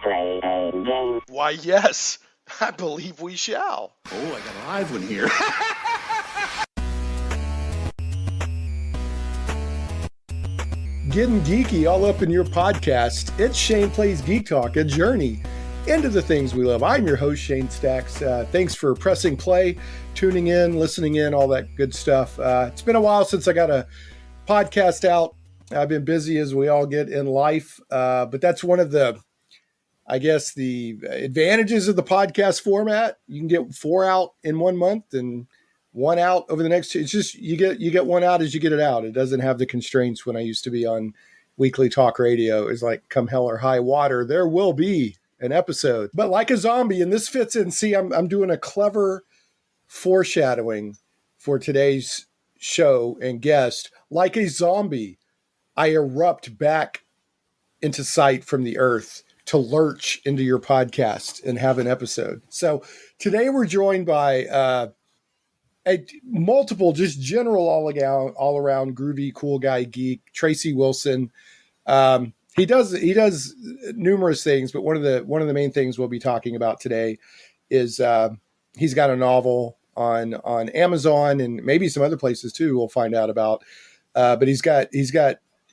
play a game? Why, yes, I believe we shall. Oh, I got a live one here. Getting geeky all up in your podcast. It's Shane Plays Geek Talk, a journey into the things we love. I'm your host, Shane Stacks. Thanks for pressing play, tuning in, listening in, all that good stuff. It's been a while since I got a podcast out. I've been busy as we all get in life, but that's one of the, I guess, the advantages of the podcast format. You can get 4 out in 1 month and 1 out over the next 2. It's just you get 1 out as you get it out. It doesn't have the constraints when I used to be on weekly talk radio. It's like come hell or high water, there will be an episode. But like a zombie, and this fits in. See, I'm doing a clever foreshadowing for today's show and guest. Like a zombie, I erupt back into sight from the earth to lurch into your podcast and have an episode. So today we're joined by a multiple, just general all around groovy, cool guy, geek, Tracy Wilson. He does numerous things, but one of the main things we'll be talking about today is he's got a novel on Amazon and maybe some other places too. We'll find out about. But he's got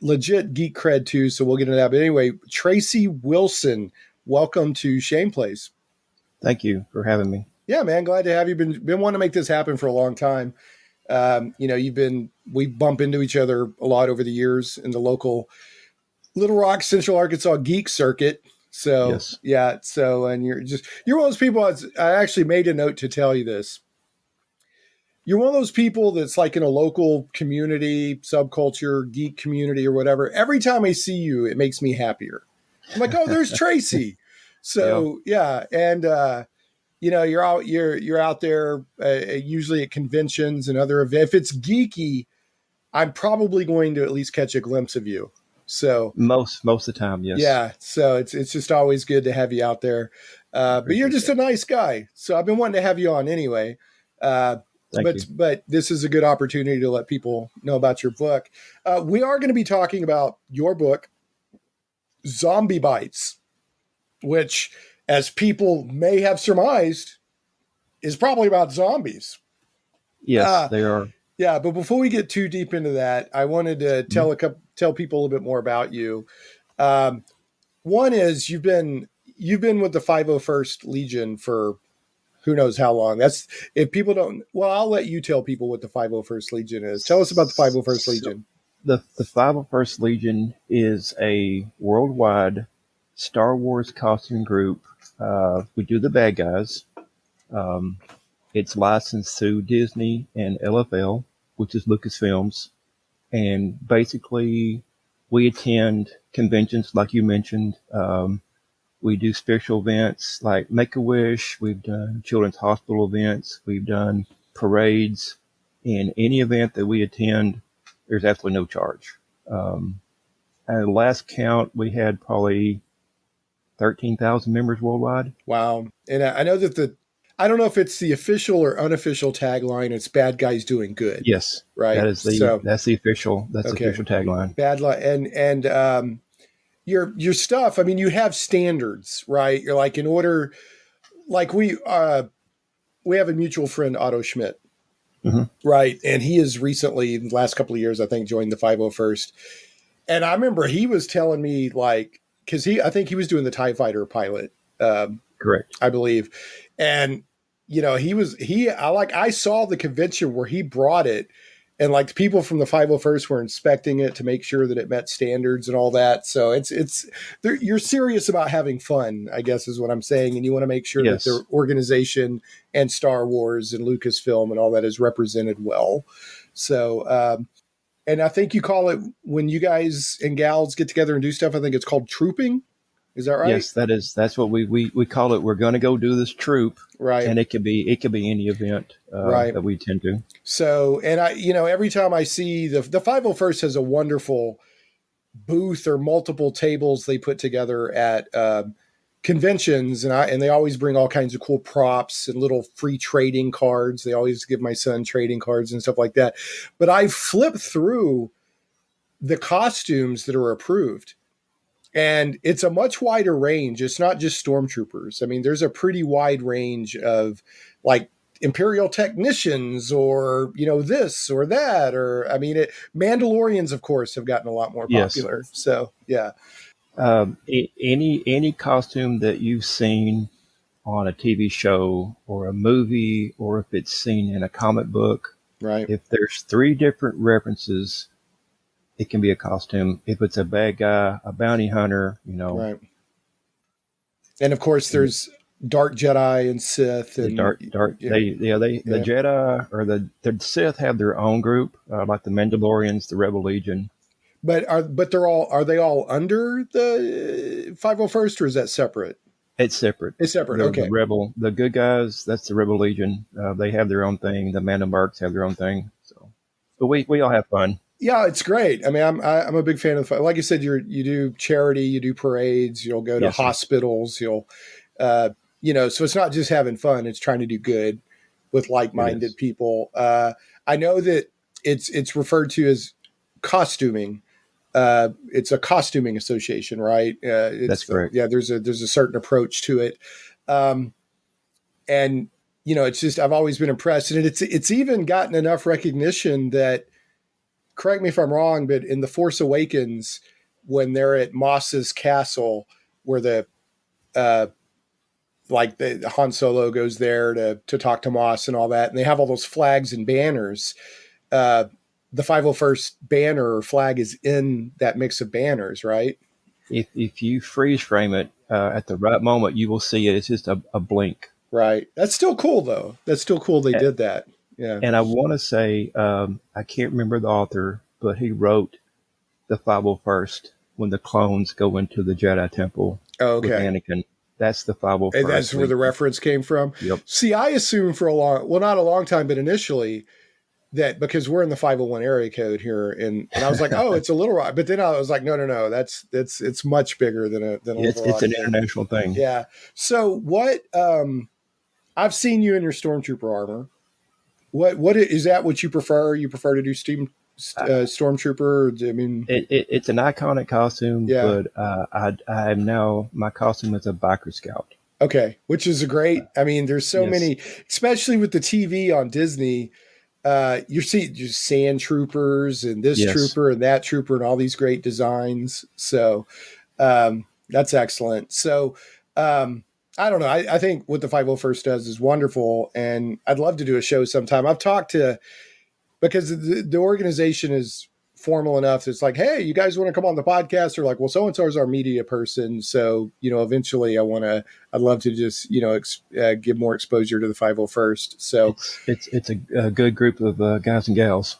legit geek cred too, so we'll get into that. But anyway, Tracy Wilson, welcome to Shane Plays. Thank you for having me. Yeah, man, glad to have you. Been wanting to make this happen for a long time. We bump into each other a lot over the years in the local Little Rock, Central Arkansas geek circuit. So yes. Yeah, so and you're one of those people. I actually made a note to tell you this. You're one of those people that's like in a local community, subculture, geek community or whatever. Every time I see you, it makes me happier. I'm like, oh, there's Tracy. So yeah. And, you're out there usually at conventions and other events. If it's geeky, I'm probably going to at least catch a glimpse of you. So most of the time, yes. Yeah. So it's just always good to have you out there. But you're just a nice guy. So I've been wanting to have you on anyway. But this is a good opportunity to let people know about your book. We are going to be talking about your book, Zombie Bytes, which, as people may have surmised, is probably about zombies. Yes, they are. Yeah, but before we get too deep into that, I wanted to tell people a little bit more about you. One is you've been with the 501st Legion for who knows how long. That's if people don't. Well, I'll let you tell people what the 501st Legion is. Tell us about the 501st Legion. The 501st Legion is a worldwide Star Wars costume group. We do the bad guys. It's licensed through Disney and LFL, which is Lucasfilms. And basically, we attend conventions like you mentioned. We do special events like Make-A-Wish. We've done children's hospital events. We've done parades. In any event that we attend, there's absolutely no charge. At last count, we had probably 13,000 members worldwide. Wow. And I know that I don't know if it's the official or unofficial tagline. It's bad guys doing good. Yes. Right. That's the official tagline. Bad line. And your stuff, I mean, you have standards, right? You're like, in order, like we have a mutual friend, Otto Schmidt, right? And he has recently, in the last couple of years, I think, joined the 501st. And I remember he was telling me, like, because I think he was doing the TIE Fighter pilot. Correct. I believe. And, I saw the convention where he brought it. And like the people from the 501st were inspecting it to make sure that it met standards and all that. So you're serious about having fun, I guess is what I'm saying. And you want to make sure that their organization and Star Wars and Lucasfilm and all that is represented well. So, and I think you call it, when you guys and gals get together and do stuff, I think it's called trooping. Is that right? Yes, that's what we call it. We're going to go do this troop, right? And it could be any event, right, that we tend to. So, and every time I see the 501st has a wonderful booth or multiple tables they put together at conventions, and they always bring all kinds of cool props and little free trading cards. They always give my son trading cards and stuff like that. But I flipped through the costumes that are approved. And it's a much wider range. It's not just stormtroopers. I mean, there's a pretty wide range of like Imperial technicians or, this or that. Or, I mean, Mandalorians, of course, have gotten a lot more Yes. popular. So, yeah. Any costume that you've seen on a TV show or a movie, or if it's seen in a comic book, Right. if there's 3 different references, it can be a costume. If it's a bad guy, a bounty hunter, Right. And of course, there's dark Jedi and Sith, and the Jedi or the Sith have their own group, like the Mandalorians, the Rebel Legion. But are they all under the 501st, or is that separate? It's separate. It's separate. Okay. The good guys, that's the Rebel Legion. They have their own thing. The Mandamarks have their own thing. So, but we all have fun. Yeah, it's great. I mean, I'm a big fan of the fight. Like you said, you do charity, you do parades, you'll go to hospitals, you'll, so it's not just having fun; it's trying to do good with like-minded people. I know that it's referred to as costuming. It's a costuming association, right? That's correct. Yeah, there's a certain approach to it, and it's just I've always been impressed, and it's even gotten enough recognition that. Correct me if I'm wrong, but in The Force Awakens, when they're at Moss's castle, where the Han Solo goes there to talk to Moss and all that, and they have all those flags and banners. The 501st banner or flag is in that mix of banners, right? If you freeze frame it at the right moment, you will see it. It's just a blink. Right. That's still cool, though. That's still cool they did that. Yeah. And I want to say, I can't remember the author, but he wrote the 501st when the clones go into the Jedi Temple with Anakin. That's the 501st. And that's where the reference came from? Yep. See, I assumed for not a long time, but initially that because we're in the 501 area code here, and I was like, oh, it's a Little Rock. But then I was like, no, it's much bigger than a Little Rock. It's an international thing. Yeah. So what, I've seen you in your Stormtrooper armor. What is that? What you prefer? You prefer to do Stormtrooper? I mean, it's an iconic costume, but I am now my costume is a biker scout. Okay, which is a great. I mean, there's so many, especially with the TV on Disney. You see just sand troopers and this trooper and that trooper and all these great designs. So that's excellent. So. I don't know. I think what the 501st does is wonderful, and I'd love to do a show sometime. I've talked to, because the organization is formal enough that it's like, hey, you guys want to come on the podcast? Or like, well, so-and-so is our media person. So, eventually I'd love to just, give more exposure to the 501st. So it's a good group of guys and gals.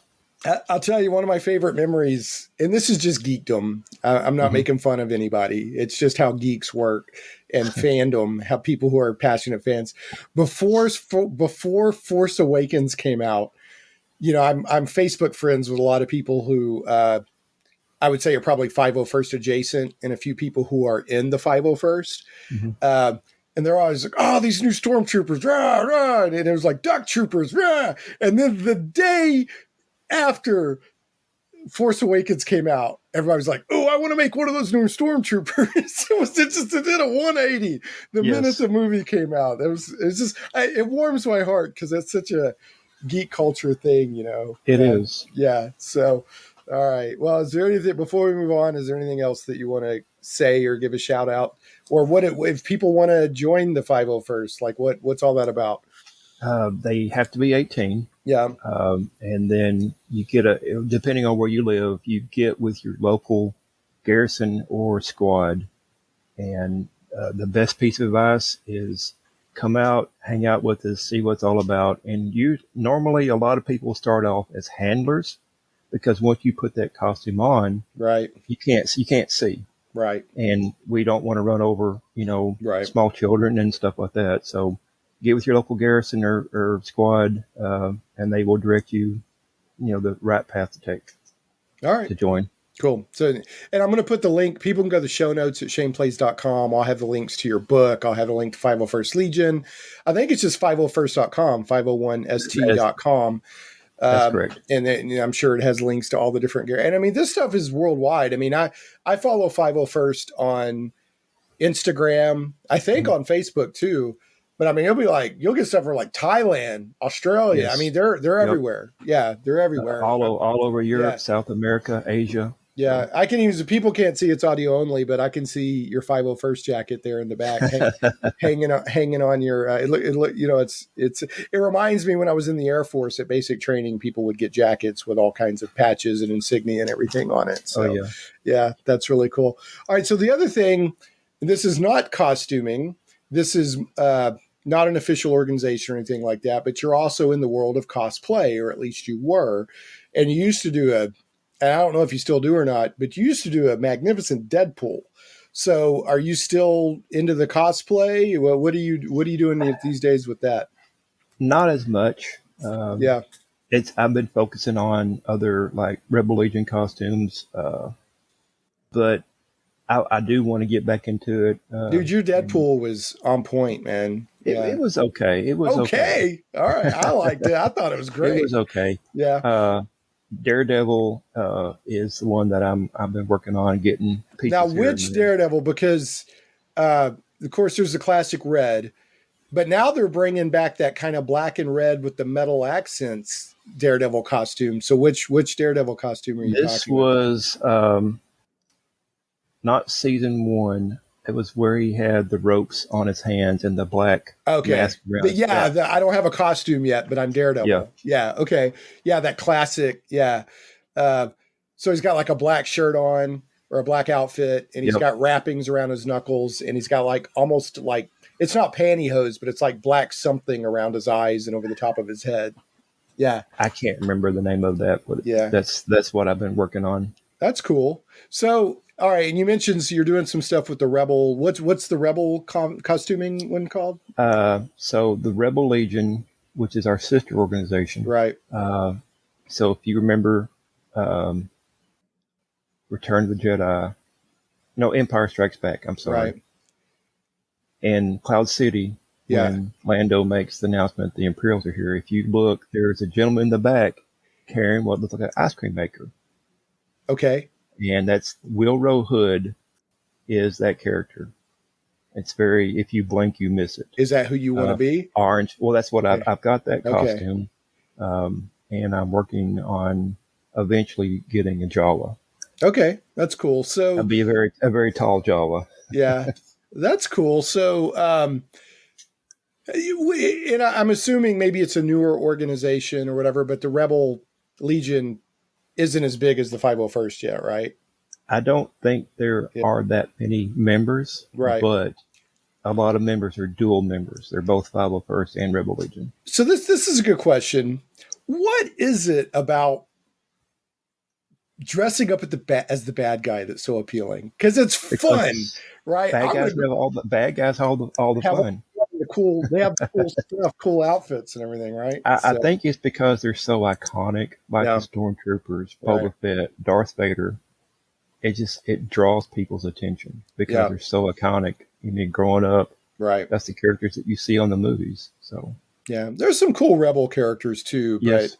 I'll tell you one of my favorite memories, and this is just geekdom. I'm not making fun of anybody. It's just how geeks work and fandom, how people who are passionate fans. Before Force Awakens came out, I'm Facebook friends with a lot of people who I would say are probably 501st adjacent, and a few people who are in the 501st. Mm-hmm. And they're always like, oh, these new stormtroopers, rah, rah. And it was like duck troopers, rah. And then the day after Force Awakens came out, everybody was like, oh, I want to make one of those new stormtroopers. It did a 180 the minute the movie came out. It warms my heart because that's such a geek culture thing, It is. Yeah. So, all right. Well, is there anything, before we move on, is there anything else that you want to say or give a shout out? Or if people want to join the 501st, like what's all that about? They have to be 18. Yeah. And then you get depending on where you live, you get with your local garrison or squad. And the best piece of advice is come out, hang out with us, see what it's all about. And normally a lot of people start off as handlers because once you put that costume on, right, you can't see. Right. And we don't want to run over, small children and stuff like that. So get with your local garrison or squad, and they will direct you, the right path to take. All right. To join. Cool. So, and I'm going to put the link. People can go to the show notes at shaneplays.com. I'll have the links to your book. I'll have a link to 501st Legion. I think it's just 501st.com, 501st.com. That's correct. And then I'm sure it has links to all the different gear. And I mean, this stuff is worldwide. I mean, I follow 501st on Instagram, I think on Facebook too. But I mean, you'll get stuff from like Thailand, Australia. Yes. I mean, they're everywhere. Yeah, they're everywhere. All over Europe, South America, Asia. Yeah, I can use. People can't see, it's audio only, but I can see your 501st jacket there in the back, hanging on your. It reminds me when I was in the Air Force at basic training, people would get jackets with all kinds of patches and insignia and everything on it. So, yeah, that's really cool. All right, so the other thing, this is not costuming. This is not an official organization or anything like that, but you're also in the world of cosplay, or at least you were, and you used to do and I don't know if you still do or not, but you used to do a magnificent Deadpool. So are you still into the cosplay? Well, what are you doing these days with that? Not as much. I've been focusing on other like Rebel Legion costumes, but I do want to get back into it. Dude, your Deadpool was on point, man. It was okay. It was okay. All right. I liked it. I thought it was great. It was okay. Yeah. Daredevil is the one that I've been working on getting pieces. Now, which Daredevil? Because of course there's the classic red, but now they're bringing back that kind of black and red with the metal accents Daredevil costume. So which Daredevil costume are you talking about? This was not season 1. It was where he had the ropes on his hands and the black mask around his back. I don't have a costume yet, but I'm Daredevil. Yeah. Okay. Yeah. That classic. Yeah. So he's got like a black shirt on or a black outfit, and he's got wrappings around his knuckles, and he's got like almost like, it's not pantyhose, but it's like black something around his eyes and over the top of his head. Yeah. I can't remember the name of that, but that's what I've been working on. That's cool. So, all right, and you mentioned you're doing some stuff with the Rebel. What's the Rebel costuming one called? So the Rebel Legion, which is our sister organization, right? So if you remember, Return of the Jedi, Empire Strikes Back. I'm sorry. Right. In Cloud City, when Lando makes the announcement the Imperials are here, if you look, there's a gentleman in the back carrying what looks like an ice cream maker. Okay. And that's Wilro Hood is that character. It's very, if you blink, you miss it. Is that who you want to be? Orange. Well, that's what I've got that costume. And I'm working on eventually getting a Jawa. Okay. That's cool. So I'll be a very tall Jawa. Yeah, that's cool. So, and I'm assuming maybe it's a newer organization or whatever, but the Rebel Legion isn't as big as the 501st yet, right? I don't think there are that many members, right? But a lot of members are dual members. They're both 501st and Rebel Legion. So this is a good question. What is it about dressing up as the bad guy that's so appealing? Because it's fun, right? Bad guys have all the fun. They have the cool stuff, cool outfits and everything, right? I think it's because they're so iconic, like the Stormtroopers, Boba Fett, Darth Vader. It draws people's attention because they're so iconic. Growing up, right? That's the characters that you see on the movies. So there's some cool Rebel characters too. Yes,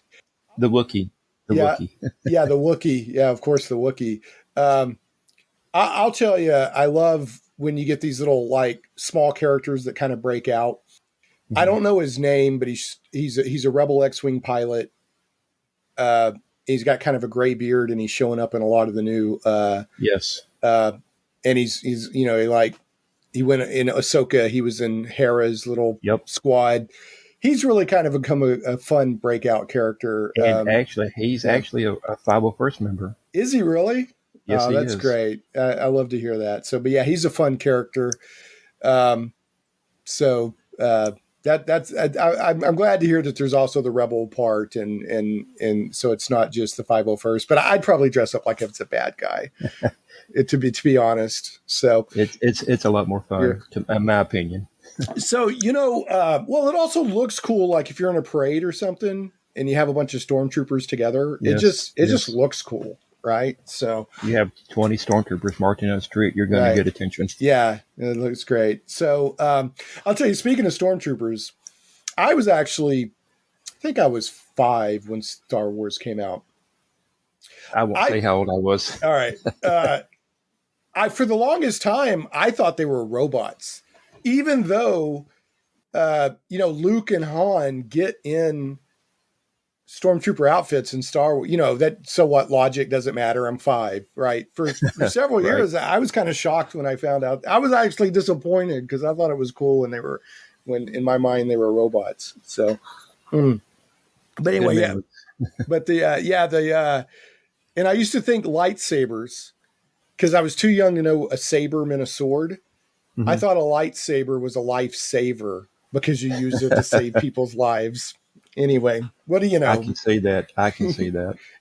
the Wookiee. Wookiee. The Wookiee. Yeah, of course, the Wookiee. I'll tell you, I love when you get these little like small characters that kind of break out. Mm-hmm. I don't know his name, but he's a Rebel X-Wing pilot. He's got kind of a gray beard, and he's showing up in a lot of the new. And he's he went in Ahsoka. He was in Hera's little squad. He's really kind of become a fun breakout character. And he's actually a 501st member. Is he really? Yes, he that's is. Great. I love to hear that. So, but he's a fun character. I'm glad to hear that there's also the Rebel part, and so it's not just the 501st. But I'd probably dress up like if it's a bad guy, to be honest. So it's a lot more fun, in my opinion. So well, it also looks cool. Like if you're in a parade or something, and you have a bunch of stormtroopers together, it just looks cool. Right. So you have 20 stormtroopers marching on the street, you're going to get attention. Yeah, it looks great. So I'll tell you, speaking of stormtroopers, I was actually think I was 5 when Star Wars came out. I won't say how old I was. All right. For the longest time, I thought they were robots, even though, Luke and Han get in stormtrooper outfits in Star Wars, so what, logic doesn't matter. I'm 5, right? For several Right. years, I was kind of shocked when I found out. I was actually disappointed because I thought it was cool when in my mind they were robots. So, but anyway, yeah. But and I used to think lightsabers, because I was too young to know a saber meant a sword. Mm-hmm. I thought a lightsaber was a lifesaver because you use it to save people's lives. Anyway, what do you know? I can see that.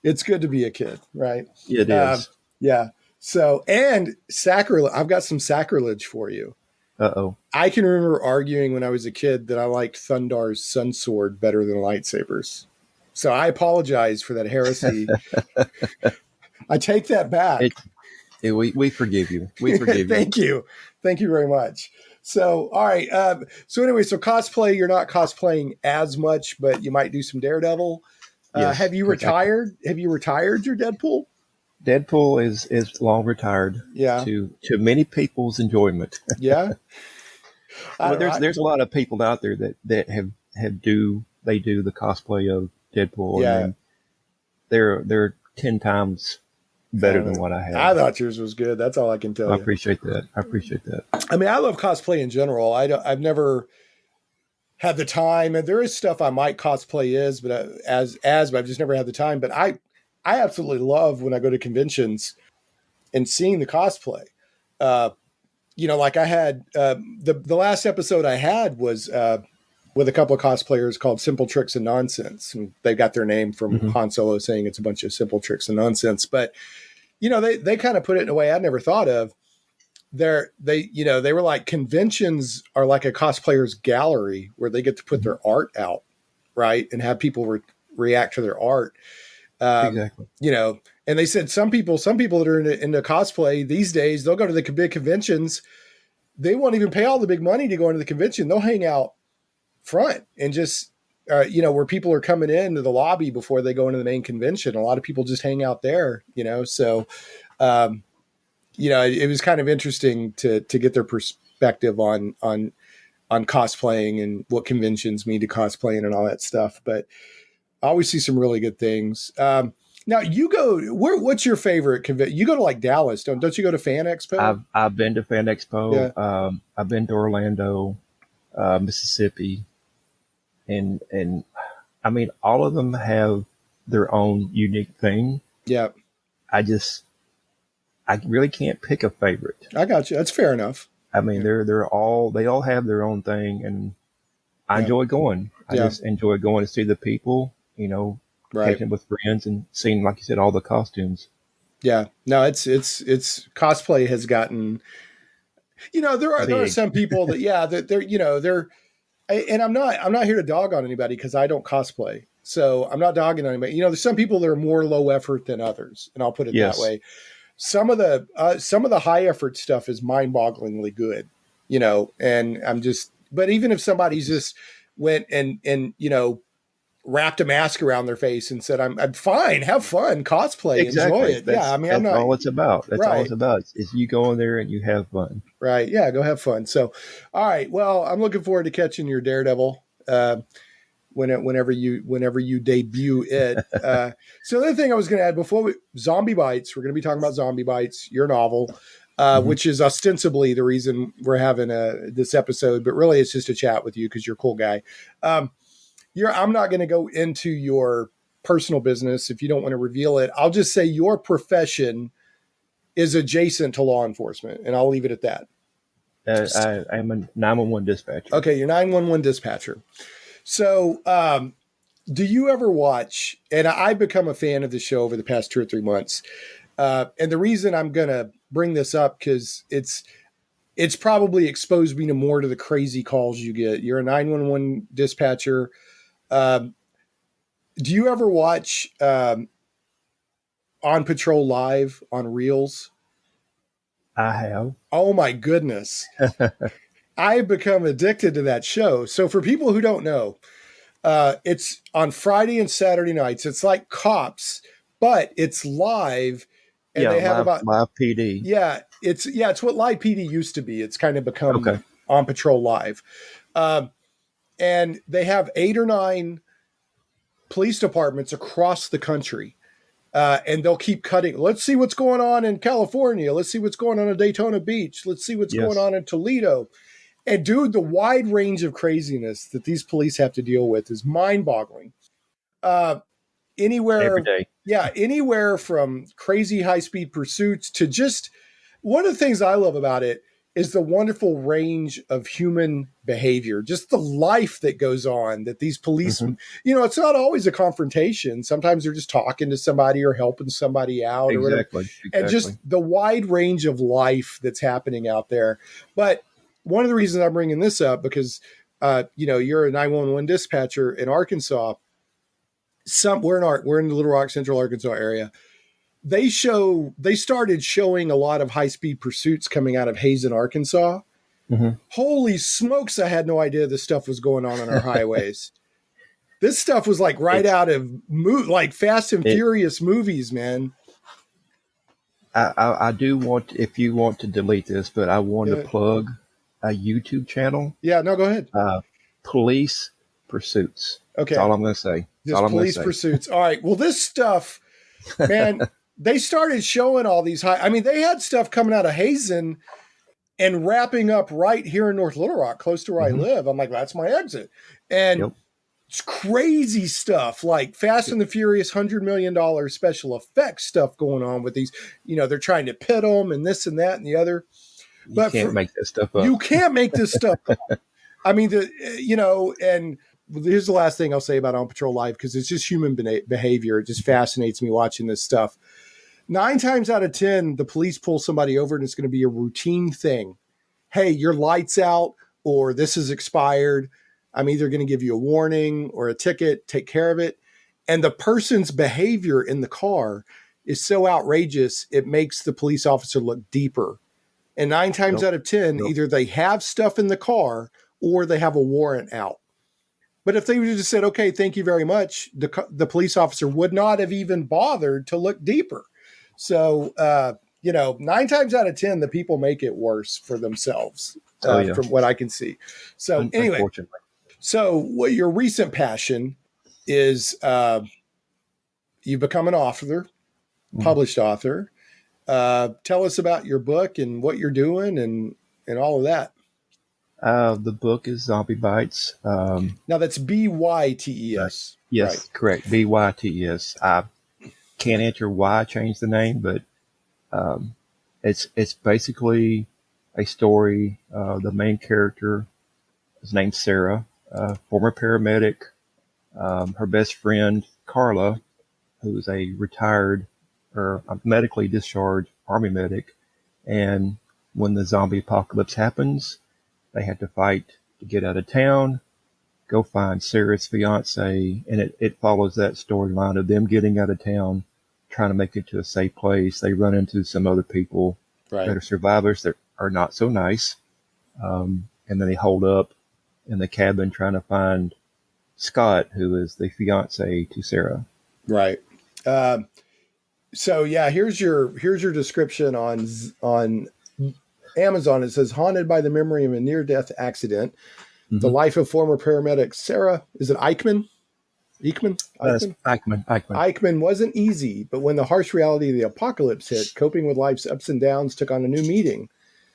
It's good to be a kid, right? It is. Yeah. So, and sacrilege. I've got some sacrilege for you. Uh-oh. I can remember arguing when I was a kid that I liked Thundar's sun sword better than lightsabers. So I apologize for that heresy. I take that back. We forgive you. We forgive you. Thank you. Thank you very much. So, all right. So cosplay, you're not cosplaying as much, but you might do some Daredevil. Yes, have you retired? Have you retired your Deadpool? Deadpool is long retired. Yeah. To many people's enjoyment. Yeah. Well, there's a lot of people out there that do the cosplay of Deadpool. Yeah. And they're 10 times better than what I had. I thought yours was good. That's all I can tell you. I appreciate that. I mean, I love cosplay in general. I've never had the time, and there is stuff I might cosplay but I've just never had the time. But I absolutely love when I go to conventions and seeing the cosplay. Like I had the last episode I had was with a couple of cosplayers called Simple Tricks and Nonsense. And they got their name from Han Solo saying it's a bunch of simple tricks and nonsense. But, they kind of put it in a way I'd never thought of. They were like, conventions are like a cosplayer's gallery where they get to put their art out, right? And have people react to their art. Exactly. And they said some people that are into cosplay these days, they'll go to the big conventions. They won't even pay all the big money to go into the convention. They'll hang out front and just, where people are coming into the lobby before they go into the main convention. A lot of people just hang out there, so, it was kind of interesting to get their perspective on cosplaying and what conventions mean to cosplaying and all that stuff. But I always see some really good things. Now you go what's your favorite convention? You go to like Dallas, don't you go to Fan Expo? I've been to Fan Expo. Yeah. I've been to Orlando, Mississippi, and I mean, all of them have their own unique thing. Yeah. I really can't pick a favorite. I got you. That's fair enough. I mean, they all have their own thing, and I enjoy going. I just enjoy going to see the people, right, taking with friends and seeing, like you said, all the costumes. Yeah. No, it's cosplay has gotten, there are some people that they're, and I'm not here to dog on anybody because I don't cosplay. So I'm not dogging on anybody. There's some people that are more low effort than others, and I'll put it that way. Some of the high effort stuff is mind bogglingly good, and but even if somebody's just went and wrapped a mask around their face and said, I'm fine, have fun, cosplay, enjoy it. Yeah. I mean, that's all it's about. That's right. all it's about is you go in there and you have fun. Right. Yeah. Go have fun. So, all right. Well, I'm looking forward to catching your Daredevil, whenever you debut it. So the other thing I was going to add Zombie Bytes, we're going to be talking about Zombie Bytes, your novel, which is ostensibly the reason we're having this episode, but really it's just a chat with you because you're a cool guy. I'm not going to go into your personal business if you don't want to reveal it. I'll just say your profession is adjacent to law enforcement, and I'll leave it at that. I'm a 911 dispatcher. Okay, you're 911 dispatcher. So, do you ever watch, and I've become a fan of the show over the past 2 or 3 months, and the reason I'm going to bring this up, because it's probably exposed me to the crazy calls you get. You're a 911 dispatcher. Do you ever watch On Patrol Live on Reels? I have. Oh my goodness. I've become addicted to that show. So for people who don't know, It's on Friday and Saturday nights. It's like Cops, but it's live, and they have live PD. It's what Live PD used to be. It's kind of become Okay. On Patrol Live, and they have 8 or 9 police departments across the country. And they'll keep cutting. Let's see what's going on in California. Let's see what's going on in Daytona Beach. Let's see what's going on in Toledo. And dude, the wide range of craziness that these police have to deal with is mind-boggling. Anywhere, every day. Yeah, anywhere from crazy high-speed pursuits to just one of the things I love about it is the wonderful range of human behavior, just the life that goes on that these police, it's not always a confrontation. Sometimes they're just talking to somebody or helping somebody out. Exactly. And just the wide range of life that's happening out there. But one of the reasons I'm bringing this up, because, you're a 911 dispatcher in Arkansas. We're in the Little Rock, Central Arkansas area. They started showing a lot of high-speed pursuits coming out of Hazen, Arkansas. Holy smokes, I had no idea this stuff was going on our highways. This stuff was like out of like Fast and Furious movies, man. I do want, if you want to delete this, but I want to plug a YouTube channel. Yeah, no, go ahead. Police Pursuits. Okay. That's all I'm going to say. Just police pursuits. All right. Well, this stuff, man, they started showing all these they had stuff coming out of Hazen and wrapping up right here in North Little Rock, close to where I live. I'm like, that's my exit. And it's crazy stuff like Fast and the Furious $100 million special effects stuff going on with these, they're trying to pit them and this and that and the other. You can't make this stuff up. You can't make this stuff up. I mean, and here's the last thing I'll say about On Patrol Live, because it's just human behavior. It just fascinates me watching this stuff. 9 times out of 10, the police pull somebody over and it's going to be a routine thing. Hey, your light's out, or this is expired. I'm either going to give you a warning or a ticket, take care of it. And the person's behavior in the car is so outrageous, it makes the police officer look deeper. And 9 times out of 10, either they have stuff in the car or they have a warrant out. But if they would have just said, okay, thank you very much, the police officer would not have even bothered to look deeper. So, 9 times out of 10, the people make it worse for themselves, from what I can see. So anyway, what your recent passion is, you've become an author, published author. Tell us about your book and what you're doing and all of that. The book is Zombie Bytes. Now that's BYTES. Yes, right. Correct. BYTES. I can't answer why I changed the name, but it's basically a story. The main character is named Sarah, former paramedic. Her best friend Carla, who is a retired or a medically discharged Army medic, and when the zombie apocalypse happens, they had to fight to get out of town, go find Sarah's fiance, and it follows that storyline of them getting out of town, trying to make it to a safe place. They run into some other people that are survivors that are not so nice, and then they hold up in the cabin trying to find Scott, who is the fiance to Sarah. Right. So yeah, here's your description on Amazon. It says, haunted by the memory of a near-death accident, the life of former paramedic Sarah. Is it Eichmann? Eichmann wasn't easy, but when the harsh reality of the apocalypse hit, coping with life's ups and downs took on a new meaning.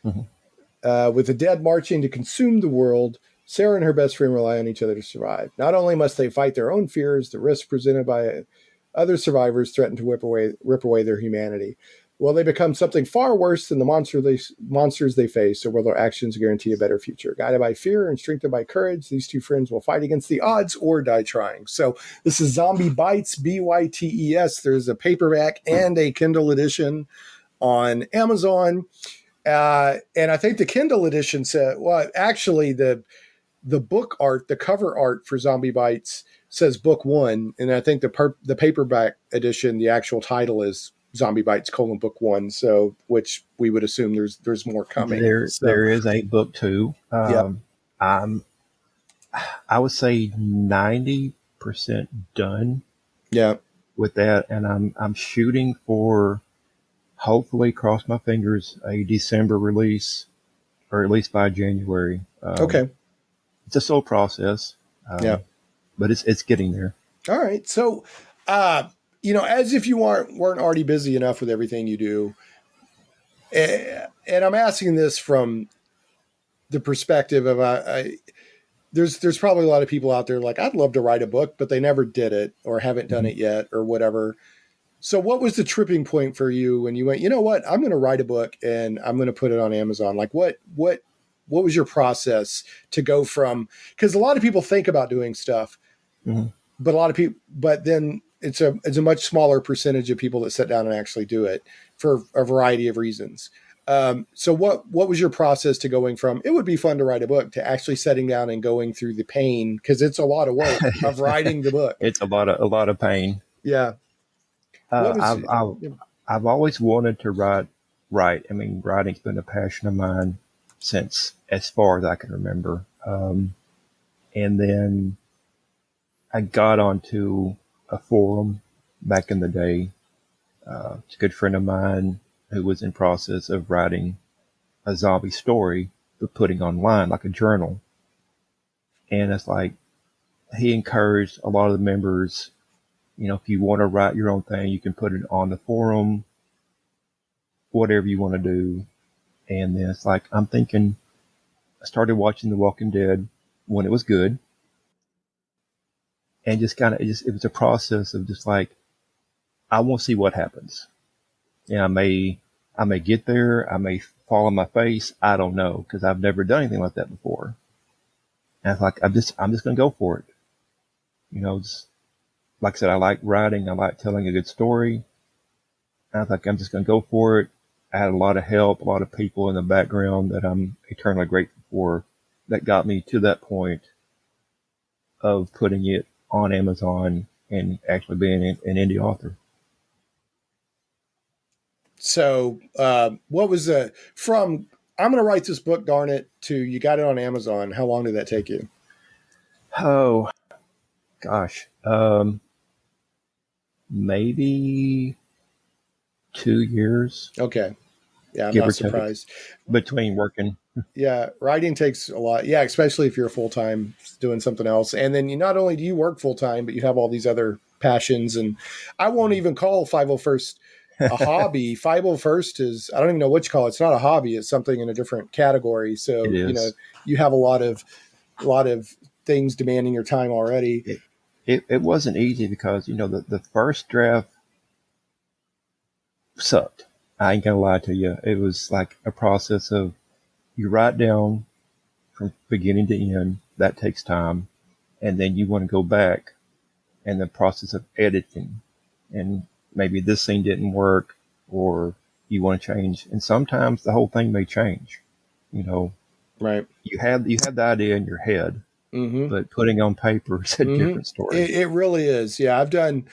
With the dead marching to consume the world, Sarah and her best friend rely on each other to survive. Not only must they fight their own fears, the risks presented by other survivors threaten to rip away their humanity. Will they become something far worse than the monsters they face, or will their actions guarantee a better future? Guided by fear and strengthened by courage, these two friends will fight against the odds or die trying. So this is Zombie Bytes, BYTES. There's a paperback and a Kindle edition on Amazon. And I think the Kindle edition said, well, actually the book art, the cover art for Zombie Bytes says book 1. And I think the paperback edition, the actual title is Zombie Bytes : book 1. So, which we would assume there's more coming. There is a book 2. I I would say 90% done Yeah. with that, and I'm shooting for, hopefully, cross my fingers, a December release, or at least by January. Okay. It's a slow process, Yeah. but it's getting there. All right. So, as if you weren't already busy enough with everything you do, and I'm asking this from the perspective of there's probably a lot of people out there like, I'd love to write a book, but they never did it or haven't done it yet or whatever. So what was the tripping point for you when you went, you know what, I'm going to write a book and I'm going to put it on Amazon? Like what was your process to go from, because a lot of people think about doing stuff, but then it's a much smaller percentage of people that sit down and actually do it for a variety of reasons. So what was your process to going from, it would be fun to write a book, to actually sitting down and going through the pain? Cause it's a lot of work of writing the book. It's a lot of pain. Yeah. I've always wanted to write. I mean, writing's been a passion of mine since as far as I can remember. And then I got onto a forum back in the day. It's a good friend of mine who was in process of writing a zombie story, but putting online like a journal. And it's like, he encouraged a lot of the members, if you want to write your own thing, you can put it on the forum, whatever you want to do. And then it's like, I'm thinking, I started watching The Walking Dead when it was good. And just kind of, it was a process of just like, I want to see what happens. And I may get there, I may fall on my face, I don't know, because I've never done anything like that before. And it's like, I'm just going to go for it. Just, like I said, I like writing, I like telling a good story. And I was like, I'm just going to go for it. I had a lot of help, a lot of people in the background that I'm eternally grateful for, that got me to that point of putting it on Amazon and actually being an indie author. So, what was from, I'm going to write this book, darn it, to you got it on Amazon? How long did that take you? Oh, gosh. Maybe 2 years. Okay. Yeah, I'm Give not or take, surprised. between working. Yeah, writing takes a lot. Yeah, especially if you're full-time doing something else. And then not only do you work full-time, but you have all these other passions. And I won't even call 501st a hobby. 501st is, I don't even know what you call it. It's not a hobby. It's something in a different category. So, It is. you have a lot of things demanding your time already. It wasn't easy because, the first draft sucked. I ain't gonna lie to you. It was like a process of, you write down from beginning to end. That takes time. And then you want to go back, and the process of editing, and maybe this scene didn't work, or you want to change. And sometimes the whole thing may change. Right. You have the idea in your head, but putting on paper is a different story. It really is. Yeah. I've done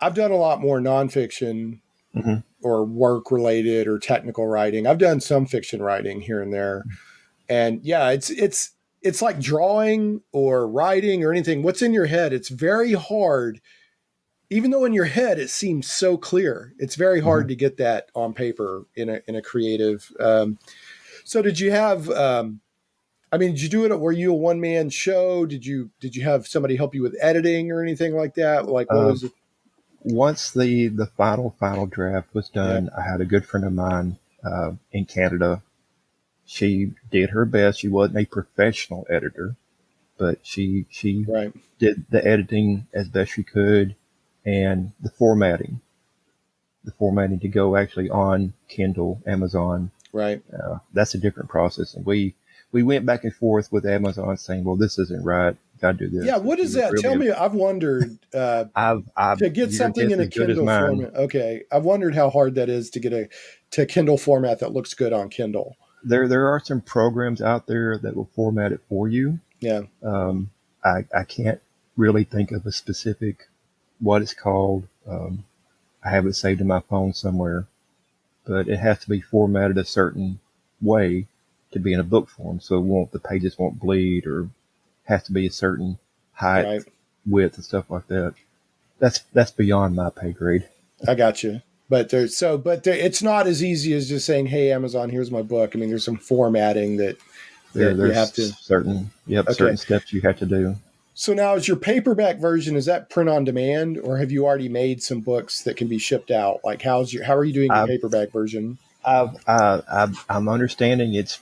a lot more nonfiction or work related or technical writing. I've done some fiction writing here and there. And yeah, it's like drawing or writing or anything. What's in your head? It's very hard. Even though in your head it seems so clear, it's very hard to get that on paper in a creative. So did you have, did you do it? Were you a one-man show? Did you have somebody help you with editing or anything like that? Like what was it? Once the final draft was done, I had a good friend of mine in Canada. She did her best. She wasn't a professional editor, but she did the editing as best she could, and the formatting to go actually on Kindle, Amazon. Right. That's a different process. And we went back and forth with Amazon saying, well, this isn't right. Got to do this. Yeah. What is that? Tell me. I've wondered, to get something in a Kindle format. Okay. I've wondered how hard that is to get to Kindle format that looks good on Kindle. There are some programs out there that will format it for you. Yeah. I can't really think of a specific, what it's called. I have it saved in my phone somewhere, but it has to be formatted a certain way to be in a book form. So the pages won't bleed or has to be a certain height, Right. width, and stuff like that. That's beyond my pay grade. I got you. But it's not as easy as just saying, "Hey, Amazon, here's my book." I mean, there's some formatting that you have to. certain Okay. certain steps you have to do. So now, is your paperback version, is that print on demand, or have you already made some books that can be shipped out? Like, how are you doing your paperback version? I'm understanding it's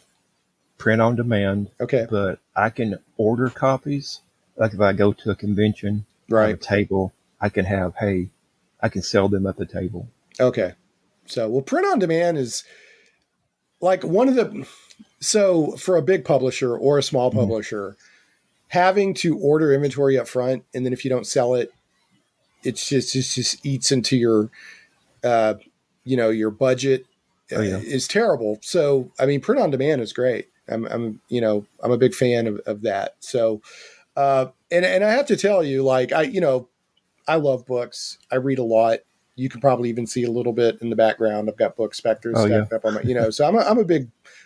print on demand. Okay. But I can order copies. Like if I go to a convention, Right. have a table, I can sell them at the table. Okay. So, well, print on demand is like so for a big publisher or a small publisher, having to order inventory up front, and then if you don't sell it, it just eats into your, your budget is terrible. So, I mean, print on demand is great. I'm a big fan of that. So, and I have to tell you, like, I love books. I read a lot. You can probably even see a little bit in the background. I've got book specters stacked up on my, so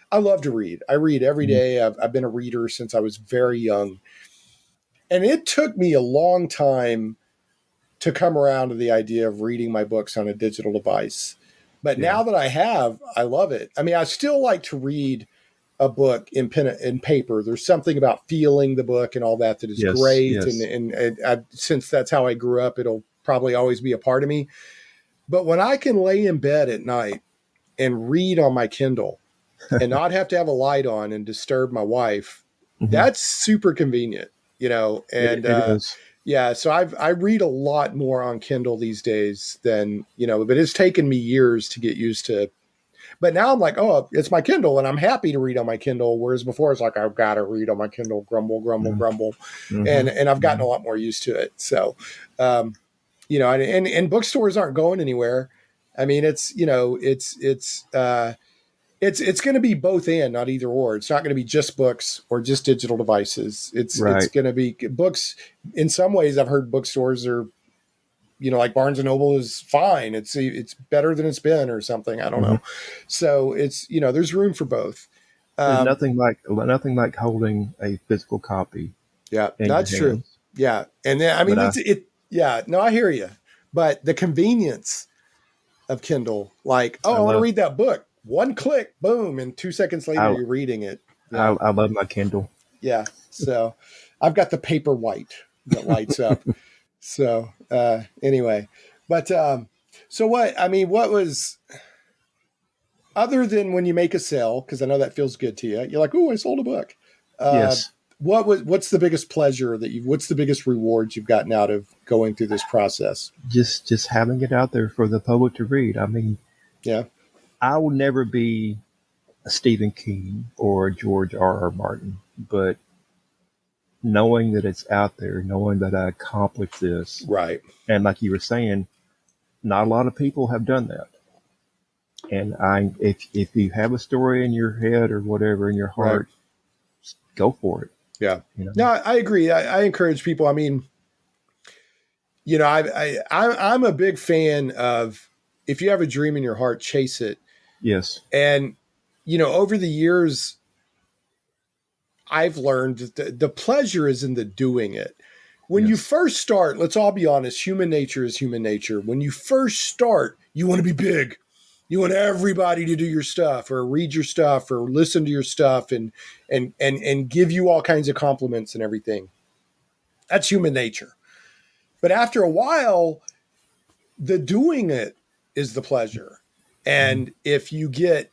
I love to read. I read every day. I've been a reader since I was very young. And it took me a long time to come around to the idea of reading my books on a digital device. But now that I have, I love it. I mean, I still like to read a book in pen and paper. There's something about feeling the book and all that is great. Yes. And since that's how I grew up, it'll probably always be a part of me. But when I can lay in bed at night and read on my Kindle and not have to have a light on and disturb my wife, that's super convenient, and it is. Yeah, so I read a lot more on Kindle these days than, but it's taken me years to get used to. But now I'm like, oh, it's my Kindle, and I'm happy to read on my Kindle. Whereas before it's like, I've got to read on my Kindle, grumble. And I've gotten a lot more used to it. So, and bookstores aren't going anywhere. I mean, it's going to be both and, not either or. It's not going to be just books or just digital devices. It's going to be books. In some ways, I've heard bookstores are, like Barnes and Noble is fine. It's better than it's been or something. I don't know. So it's, there's room for both. There's nothing like holding a physical copy. Yeah, that's true. Yeah. And then, I mean, I hear you. But the convenience of Kindle, like, I want to read that book. One click, boom, and 2 seconds later, you're reading it. Yeah. I love my Kindle. Yeah. So I've got the paper white that lights up. So anyway, but so what was, other than when you make a sale, because I know that feels good to you, you're like, oh, I sold a book. Yes. What's the biggest pleasure what's the biggest reward you've gotten out of going through this process? Just having it out there for the public to read. I mean, yeah, I will never be a Stephen King or a George R.R. Martin, but knowing that it's out there, knowing that I accomplished this. Right. And like you were saying, not a lot of people have done that. And if you have a story in your head or whatever in your heart, go for it. Yeah. No, I agree. I encourage people. I mean, I'm a big fan of, if you have a dream in your heart, chase it. Yes. And, over the years, I've learned that the pleasure is in the doing it. When you first start, let's all be honest, human nature is human nature. When you first start, you want to be big. You want everybody to do your stuff or read your stuff or listen to your stuff and give you all kinds of compliments and everything. That's human nature. But after a while, the doing it is the pleasure. And if you get,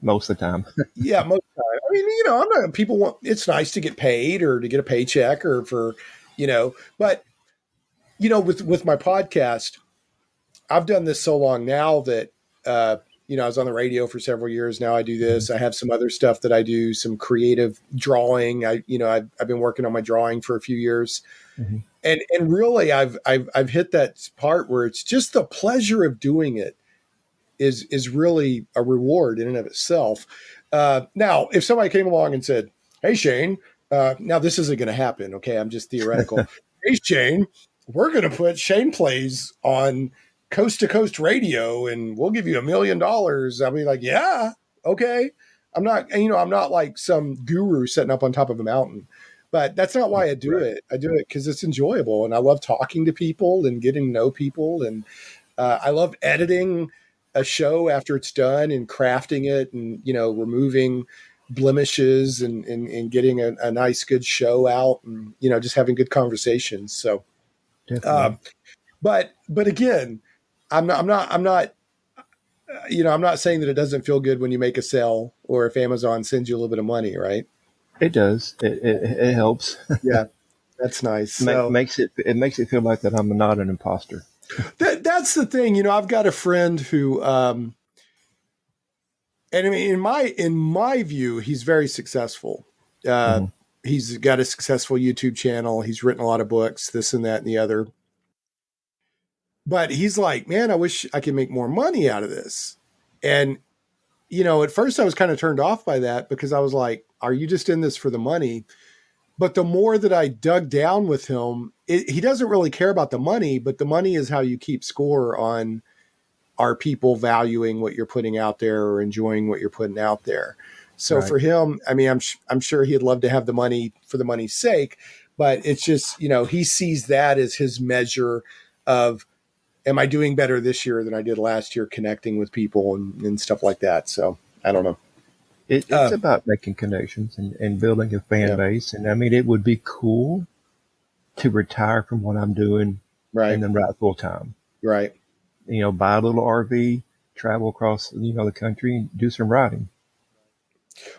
most of the time. Yeah, most of the time. I mean, people want, it's nice to get paid or to get a paycheck or for, but, with my podcast, I've done this so long now that, I was on the radio for several years. Now I do this. I have some other stuff that I do, some creative drawing. I've been working on my drawing for a few years. Mm-hmm. And really I've hit that part where it's just the pleasure of doing it is really a reward in and of itself. Now, if somebody came along and said, hey, Shane, now this isn't going to happen. Okay. I'm just theoretical. Hey, Shane, we're going to put Shane Plays on coast to coast radio and we'll give you $1 million. I'll be like, yeah, okay. I'm not like some guru sitting up on top of a mountain, But that's not why I do Right. it. I do it because it's enjoyable, and I love talking to people and getting to know people, and I love editing a show after it's done and crafting it, and removing blemishes and getting a nice good show out, and just having good conversations. So, Definitely. um, but again, I'm not saying that it doesn't feel good when you make a sale or if Amazon sends you a little bit of money, right? It does. It helps. Yeah, that's nice. So Makes it feel like that I'm not an imposter. that's the thing. I've got a friend who, and I mean, in my view, he's very successful. Uh, Hmm. he's got a successful YouTube channel. He's written a lot of books, this and that and the other. But he's like, man, I wish I could make more money out of this. And at first I was kind of turned off by that because I was like, are you just in this for the money? But the more that I dug down with him, he doesn't really care about the money, but the money is how you keep score on, are people valuing what you're putting out there or enjoying what you're putting out there. So Right. for him, I mean, I'm sure he'd love to have the money for the money's sake, but it's just, he sees that as his measure of, am I doing better this year than I did last year, connecting with people and stuff like that. So I don't know. It's about making connections and building a fan Yeah. base. And I mean, it would be cool to retire from what I'm doing Right. and then write full time. Right. Buy a little RV, travel across, the country and do some writing.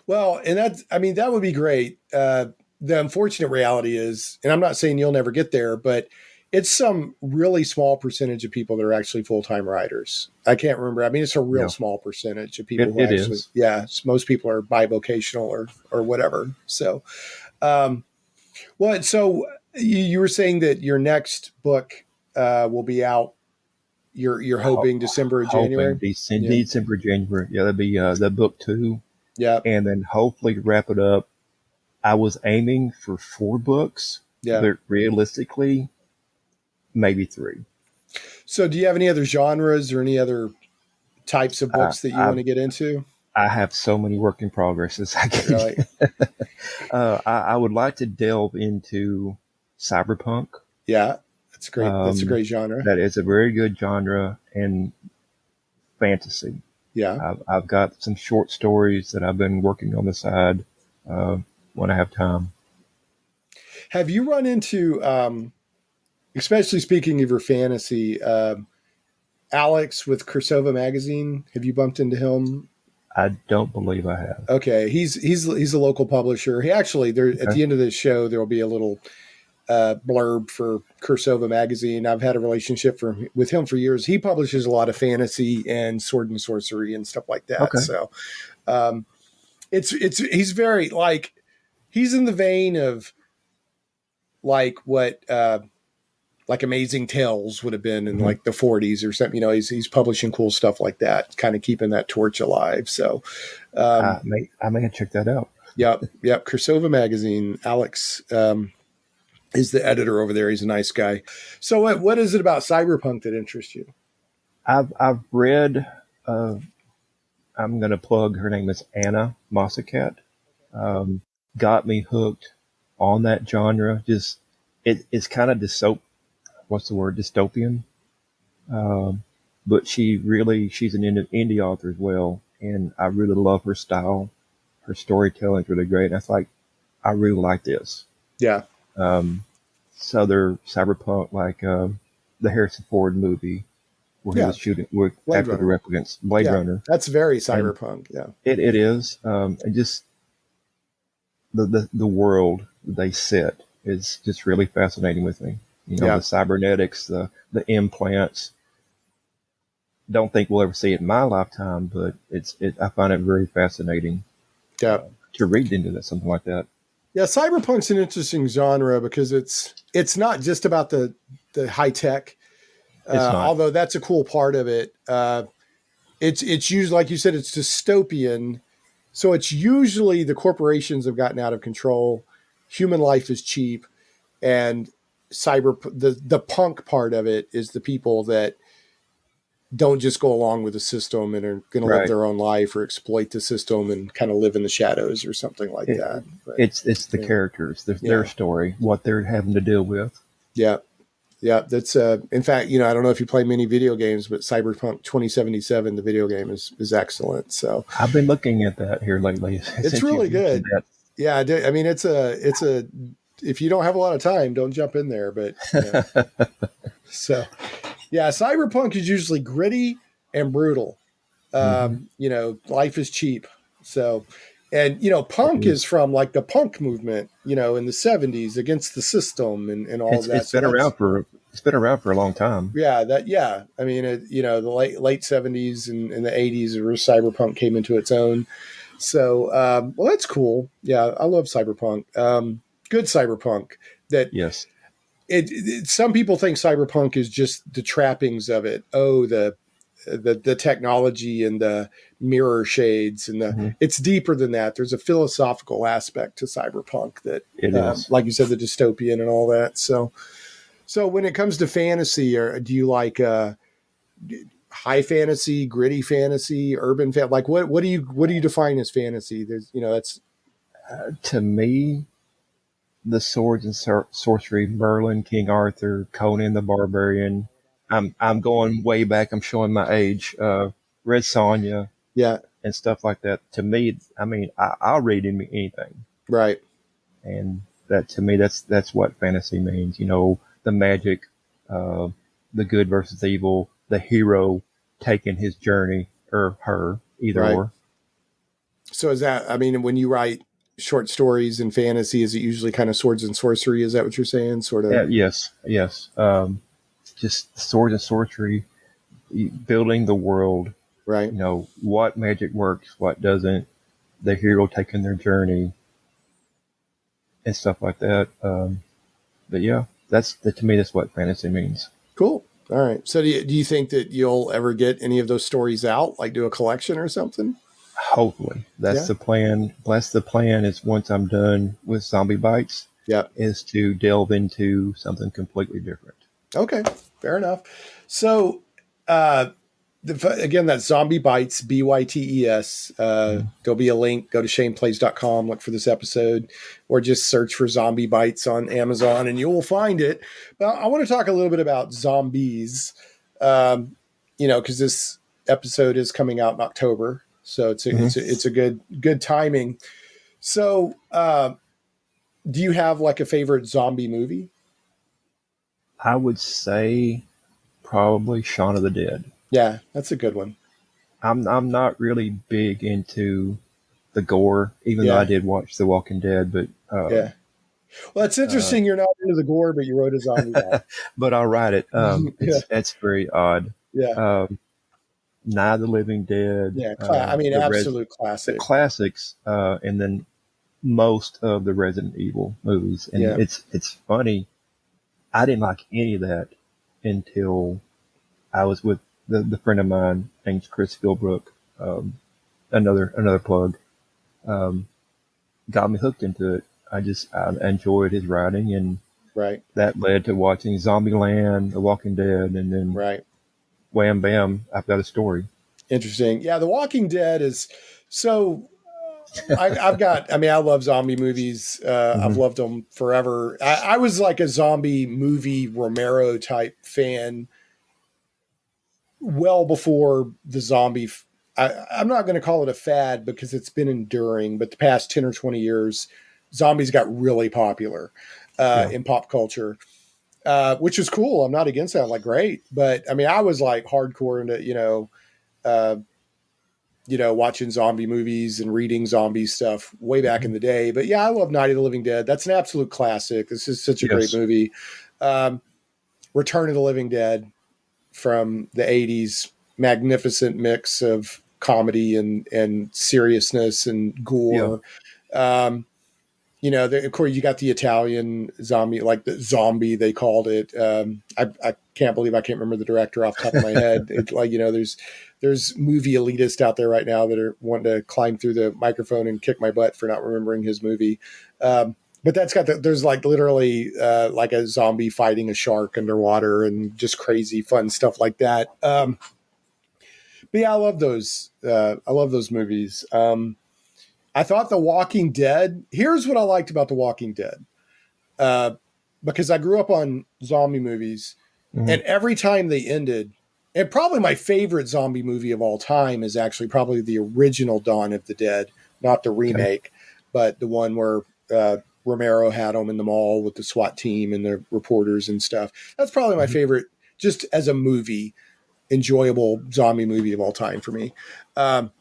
Well, and that would be great. The unfortunate reality is, and I'm not saying you'll never get there, but it's some really small percentage of people that are actually full-time writers. I can't remember. I mean, it's a real Yeah. small percentage of people who It actually, is. yeah, most people are bivocational or whatever. So, so you were saying that your next book will be out. You're hoping December or Hoping January? Yeah. December, January. Yeah, that'd be the book 2. Yeah. And then hopefully wrap it up. I was aiming for 4 books, Yeah. but realistically, maybe 3. So do you have any other genres or any other types of I, books that you I want to get into? I have so many work in progresses. I can. Really? I would like to delve into cyberpunk. Yeah, that's great. That's a Um, great genre. that is a very good genre, and fantasy. Yeah. I've got some short stories that I've been working on the side uh, when I have time. Have you run into, especially speaking of your fantasy, Alex with Kursova magazine? Have you bumped into him? I don't believe I have. Okay, he's a local publisher. He actually there at Okay. the end of this show there will be a little blurb for Kursova magazine. I've had a relationship with him for years. He publishes a lot of fantasy and sword and sorcery and stuff like that. Okay. So he's very he's in the vein of like what like Amazing Tales would have been in Mhm. like the 40s or something. He's publishing cool stuff like that, kind of keeping that torch alive. So I may check that out. yep. Kursova magazine. Alex is the editor over there. He's a nice guy. So what is it about cyberpunk that interests you? I've read. I'm going to plug. Her name is Anna Mossacat. Got me hooked on that genre. Just it's kind of what's the word? Dystopian. But she's an indie author as well, and I really love her style. Her storytelling is really great. And I was like, I really like this. Yeah. Southern cyberpunk, like the Harrison Ford movie where he was shooting Blade after the Runner. replicants, Blade Runner. That's very cyberpunk. Yeah. It is, and just the world they set is just really fascinating with me. The cybernetics, the implants. Don't think we'll ever see it in my lifetime, but I find it very fascinating Yeah. to read into that, something like that. Yeah, cyberpunk's an interesting genre because it's not just about the high tech, although that's a cool part of it. It's usually, like you said, it's dystopian. So it's usually the corporations have gotten out of control. Human life is cheap, and the punk part of it is the people that don't just go along with the system and are going to live Right. their own life or exploit the system and kind of live in the shadows or something like It, that. But, it's the yeah. characters, Yeah. their story, what they're having to deal with. Yeah. Yeah. That's, in fact, I don't know if you play many video games, but Cyberpunk 2077, the video game is excellent. So I've been looking at that here lately. it's really good. Yeah. I mean, it's a, if you don't have a lot of time, don't jump in there, but so yeah, Cyberpunk is usually gritty and brutal. Life is cheap. So, and, punk is from like the punk movement, in the 70s against the system and all of that. It's been around for a long time. Yeah. I mean, the late 70s and the 80s where cyberpunk came into its own. So, well, that's cool. Yeah. I love cyberpunk. Good cyberpunk that. Yes. Some people think cyberpunk is just the trappings of it. Oh, the technology and the mirror shades and it's deeper than that. There's a philosophical aspect to cyberpunk that it is, like you said, the dystopian and all that. So when it comes to fantasy, or do you like high fantasy, gritty fantasy, urban like what do you define as fantasy? There's that's to me, the swords and sorcery, Merlin, King Arthur, Conan the Barbarian. I'm going way back. I'm showing my age. Red Sonja, and stuff like that. To me, I mean, I'll read anything, right? And that to me, that's what fantasy means. The magic, the good versus evil, the hero taking his journey, or her, either or. So is that? I mean, when you write short stories in fantasy, is it usually kind of swords and sorcery? Is that what you're saying? Sort of. Yeah, yes. Just swords and sorcery, building the world, right? What magic works, what doesn't, the hero taking their journey, and stuff like that. But yeah, to me, that's what fantasy means. Cool. All right. So do you think that you'll ever get any of those stories out, like do a collection or something? Hopefully, that's the plan. That's the plan. Is once I'm done with Zombie Bytes, is to delve into something completely different. Okay, fair enough. So, again, that's Zombie Bytes, BYTES. There'll be a link. Go to shaneplays.com, look for this episode, or just search for Zombie Bytes on Amazon, and you will find it. But I want to talk a little bit about zombies, because this episode is coming out in October, so it's a good timing. So, do you have like a favorite zombie movie? I would say probably Shaun of the Dead. Yeah, that's a good one. I'm not really big into the gore, even though I did watch The Walking Dead. But well, it's interesting. You're not into the gore, but you wrote a zombie novel. But I'll write it. That's very odd. Yeah. Night of the Living Dead. Yeah, absolute classic. The classics, and then most of the Resident Evil movies. And it's funny. I didn't like any of that until I was with the friend of mine named Chris Philbrook, another plug, got me hooked into it. I enjoyed his writing, and that led to watching Zombieland, The Walking Dead, and then wham bam, I've got a story. Interesting. Yeah, The Walking Dead is so. I love zombie movies. I've loved them forever. I was like a zombie movie Romero type fan well before the zombie. I'm not going to call it a fad because it's been enduring, but the past 10 or 20 years, zombies got really popular in pop culture, which is cool. I'm not against that. I'm like, great. But I mean, I was like hardcore into, watching zombie movies and reading zombie stuff way back in the day. But yeah, I love Night of the Living Dead. That's an absolute classic. This is such a great movie. Return of the Living Dead from the 80s, magnificent mix of comedy and seriousness and gore. Of course, you got the Italian zombie, like the Zombie, they called it. I can't believe I can't remember the director off the top of my head. It's like, there's movie elitists out there right now that are wanting to climb through the microphone and kick my butt for not remembering his movie. But that's got there's like literally like a zombie fighting a shark underwater and just crazy fun stuff like that. But yeah, I love those. I love those movies. I thought The Walking Dead. Here's what I liked about The Walking Dead, because I grew up on zombie movies, and every time they ended, and probably my favorite zombie movie of all time is actually probably the original Dawn of the Dead, not the remake, but the one where Romero had them in the mall with the SWAT team and the reporters and stuff. That's probably my favorite, just as a movie, enjoyable zombie movie of all time for me. But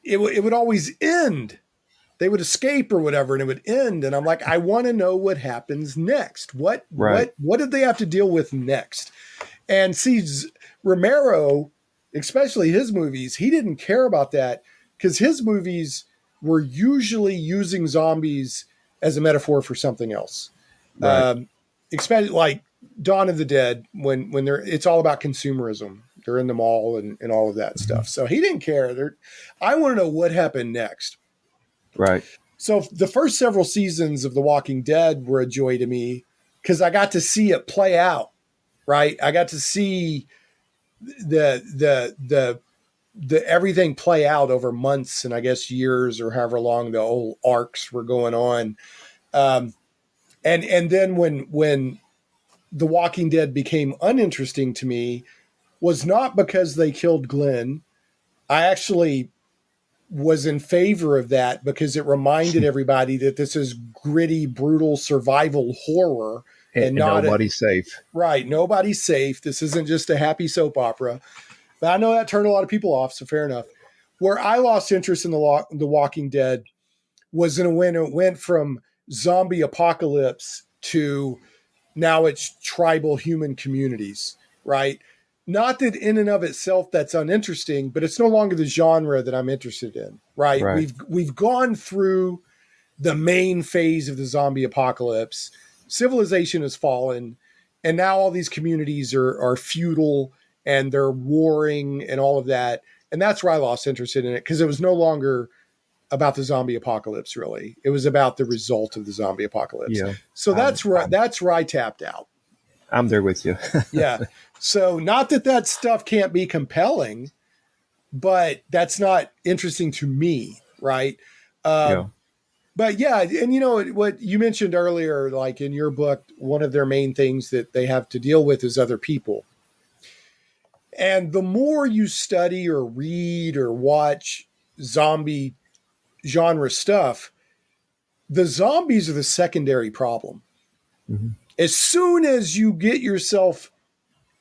it would always end. They would escape or whatever, and it would end. And I'm like, I want to know what happens next. What did they have to deal with next? And see, Romero, especially his movies, he didn't care about that because his movies were usually using zombies as a metaphor for something else. Right. Especially like Dawn of the Dead, when it's all about consumerism. They're in the mall and all of that stuff. So he didn't care. I want to know what happened next. Right. So the first several seasons of The Walking Dead were a joy to me because I got to see it play out. Right. I got to see the everything play out over months and I guess years or however long the old arcs were going on. And then when The Walking Dead became uninteresting to me was not because they killed Glenn. I actually was in favor of that because it reminded everybody that this is gritty, brutal survival horror and not nobody's safe. Right. Nobody's safe. This isn't just a happy soap opera. But I know that turned a lot of people off, so fair enough. Where I lost interest in The Walking Dead was when it went from zombie apocalypse to now it's tribal human communities, right? Not that in and of itself that's uninteresting, but it's no longer the genre that I'm interested in, right? We've gone through the main phase of the zombie apocalypse. Civilization has fallen, and now all these communities are feudal and they're warring and all of that. And that's where I lost interest in it because it was no longer about the zombie apocalypse, really. It was about the result of the zombie apocalypse. Yeah. So that's where I tapped out. I'm there with you. Yeah. So not that stuff can't be compelling, but that's not interesting to me. Right. But yeah. And you know, what you mentioned earlier, like in your book, one of their main things that they have to deal with is other people. And the more you study or read or watch zombie genre stuff, the zombies are the secondary problem. Mm-hmm. As soon as you get yourself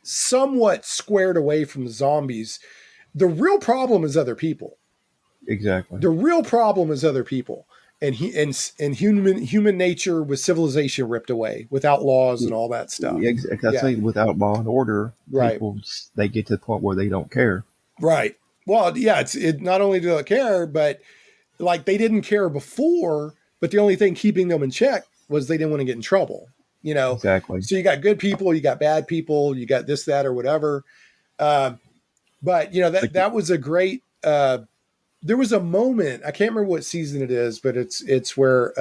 somewhat squared away from the zombies, the real problem is other people. Exactly. The real problem is other people and human nature with civilization ripped away without laws and all that stuff. Exactly. Without law and order, people, they get to the point where they don't care. Right. Well, yeah, it not only do they care, but like they didn't care before, but the only thing keeping them in check was they didn't want to get in trouble. You know, exactly. So you got good people, you got bad people, you got this, that, or whatever. But you know, that was a great, there was a moment, I can't remember what season it is, but it's where,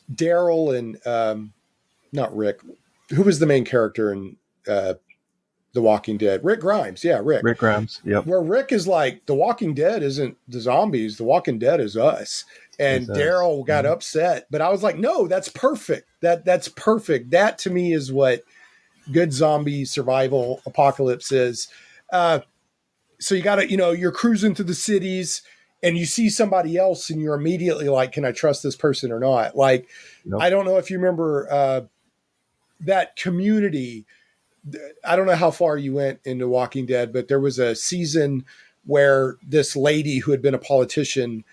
Daryl and, not Rick, who was the main character in, The Walking Dead? Rick Grimes. Yeah. Rick Grimes. Yep. Where Rick is like, The Walking Dead isn't the zombies. The Walking Dead is us. And Daryl got upset, but I was like, no, that's perfect. That's perfect. That to me is what good zombie survival apocalypse is. So you got to, you know, you're cruising through the cities and you see somebody else and you're immediately like, can I trust this person or not? Like, nope. I don't know if you remember that community. I don't know how far you went into Walking Dead, but there was a season where this lady who had been a politician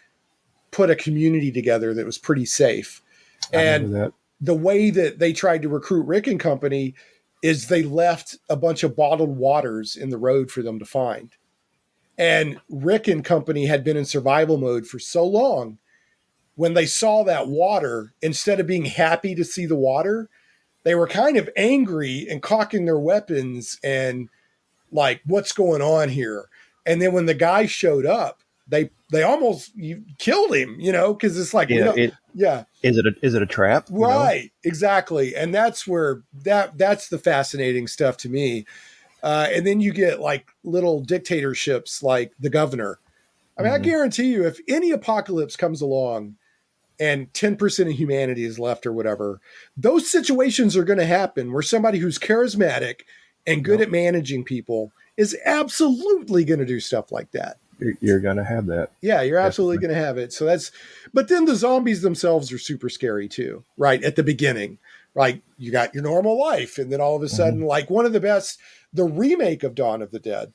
put a community together that was pretty safe. And the way that they tried to recruit Rick and company is they left a bunch of bottled waters in the road for them to find. And Rick and company had been in survival mode for so long. When they saw that water, instead of being happy to see the water, they were kind of angry and cocking their weapons and like, what's going on here? And then when the guy showed up, they almost killed him, because it's like, yeah. Is it a trap? Right. Exactly. And that's where that's the fascinating stuff to me. And then you get like little dictatorships like the governor. I mean, I guarantee you, if any apocalypse comes along and 10% of humanity is left or whatever, those situations are going to happen where somebody who's charismatic and good at managing people is absolutely going to do stuff like that. You're going to have that. Yeah, you're absolutely going to have it. So but then the zombies themselves are super scary too, right? At the beginning, right? You got your normal life. And then all of a sudden, like one of the best, the remake of Dawn of the Dead,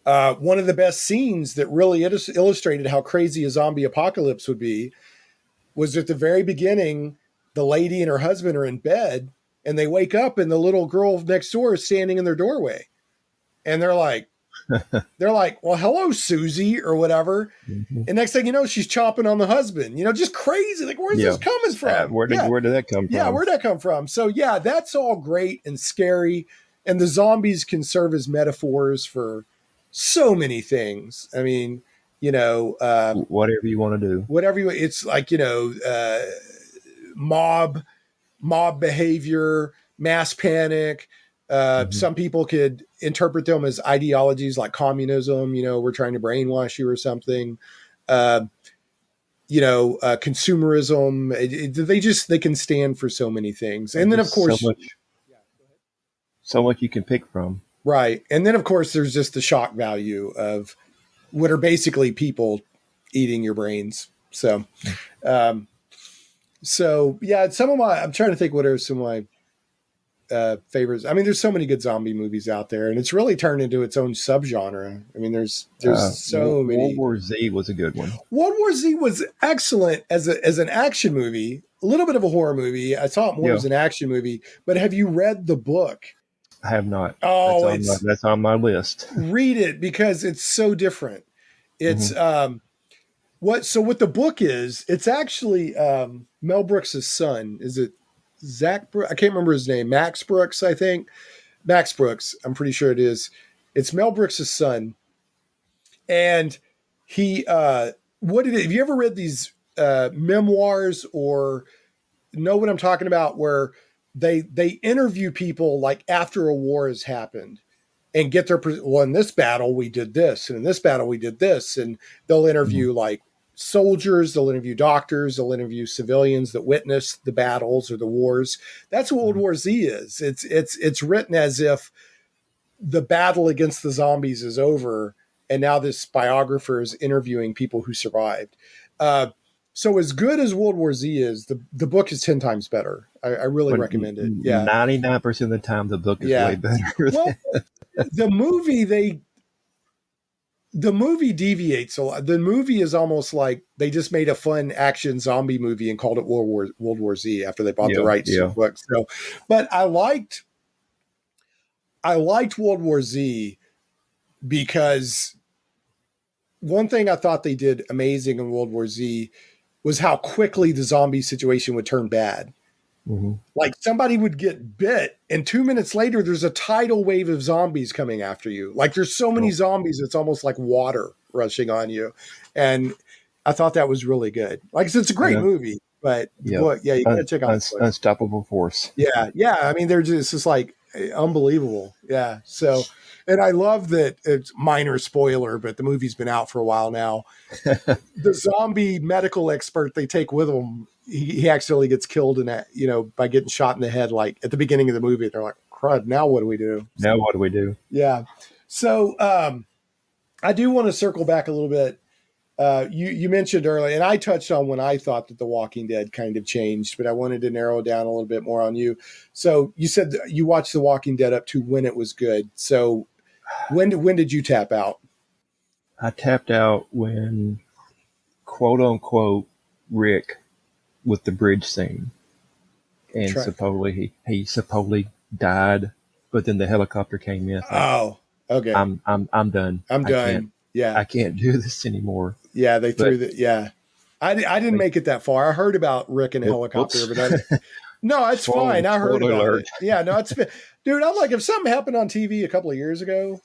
one of the best scenes that really illustrated how crazy a zombie apocalypse would be was at the very beginning. The lady and her husband are in bed and they wake up and the little girl next door is standing in their doorway. And they're like, well, hello, Susie, or whatever. And next thing you know, she's chomping on the husband, just crazy. Like, where's this coming from? Where did that come from? Yeah, where'd that come from? So yeah, that's all great and scary. And the zombies can serve as metaphors for so many things. I mean, whatever you want to do, it's like, mob behavior, mass panic. Some people could interpret them as ideologies like communism, we're trying to brainwash you or something. Consumerism, they can stand for so many things. And then of course, so much you can pick from. Right. And then of course there's just the shock value of what are basically people eating your brains. So, I'm trying to think what are some of my favorites. I mean, there's so many good zombie movies out there, and it's really turned into its own subgenre. I mean, there's so many. World War Z was a good one. World War Z was excellent as an action movie, a little bit of a horror movie. I saw it more as an action movie. But have you read the book? I have not. Oh, that's on my list. Read it because it's so different. It's what the book is. It's actually Mel Brooks' son. Is it Zach Brooks? I can't remember his name. Max Brooks, I think. Max Brooks. I'm pretty sure it is. It's Mel Brooks' son. And he, have you ever read these memoirs or know what I'm talking about, where they interview people like after a war has happened and get their, well, in this battle we did this, and in this battle we did this, and they'll interview like soldiers, they'll interview doctors, they'll interview civilians that witnessed the battles or the wars. That's what World War Z is. It's written as if the battle against the zombies is over, and now this biographer is interviewing people who survived. So as good as World War Z is, the book is 10 times better. I really recommend it. Yeah, 99% of the time the book is way better. Well, the movie deviates a lot. The movie is almost like they just made a fun action zombie movie and called it World War Z after they bought the rights to the book. So, but I liked World War Z because one thing I thought they did amazing in World War Z was how quickly the zombie situation would turn bad. Like somebody would get bit and 2 minutes later, there's a tidal wave of zombies coming after you. Like there's so many zombies, it's almost like water rushing on you. And I thought that was really good. Like I said, it's a great movie, but you gotta check out Unstoppable Force. Yeah. I mean, they're just like unbelievable. Yeah. So, and I love that it's minor spoiler, but the movie's been out for a while now. The zombie medical expert they take with them, he accidentally gets killed in that, by getting shot in the head, like at the beginning of the movie. They're like, crud, now what do we do? Yeah. So I do want to circle back a little bit. You mentioned earlier, and I touched on when I thought that The Walking Dead kind of changed, but I wanted to narrow down a little bit more on you. So you said you watched The Walking Dead up to when it was good. So when did you tap out? I tapped out when, quote unquote, Rick with the bridge scene, and supposedly he supposedly died, but then the helicopter came in. Oh, okay. I'm done. I'm done. I can't do this anymore. Yeah, they threw I didn't make it that far. I heard about Rick and a helicopter, but no, it's fine. I heard about it. Yeah, no, dude. I'm like, if something happened on TV a couple of years ago,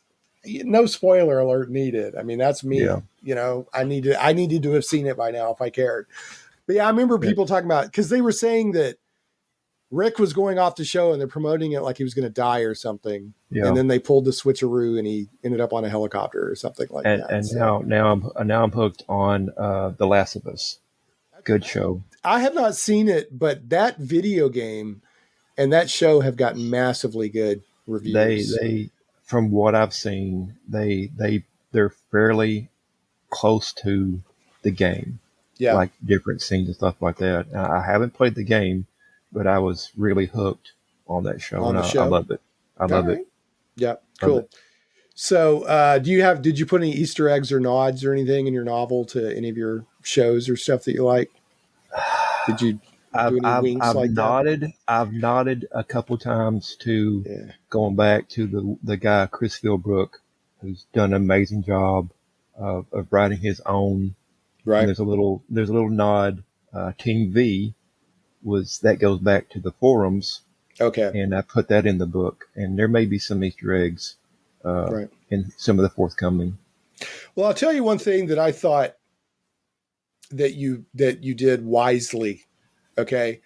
no spoiler alert needed. I mean, that's me. Yeah. I needed to have seen it by now if I cared. But yeah, I remember people talking about, because they were saying that Rick was going off the show and they're promoting it like he was going to die or something. Yeah. And then they pulled the switcheroo and he ended up on a helicopter or something like that. And now I'm hooked on The Last of Us. Good show. I have not seen it, but that video game and that show have gotten massively good reviews. They from what I've seen, they're fairly close to the game. Yeah. Like different scenes and stuff like that. I haven't played the game, but I was really hooked on that show. I love it. I love it. Yeah. Cool. So, did you put any Easter eggs or nods or anything in your novel to any of your shows or stuff that you like? Did you do any winks like that? I've nodded a couple times to going back to the guy, Chris Philbrook, who's done an amazing job of writing his own. Right. And there's a little nod. Team V that goes back to the forums. Okay. And I put that in the book, and there may be some Easter eggs in some of the forthcoming. Well, I'll tell you one thing that I thought that you did wisely. Okay.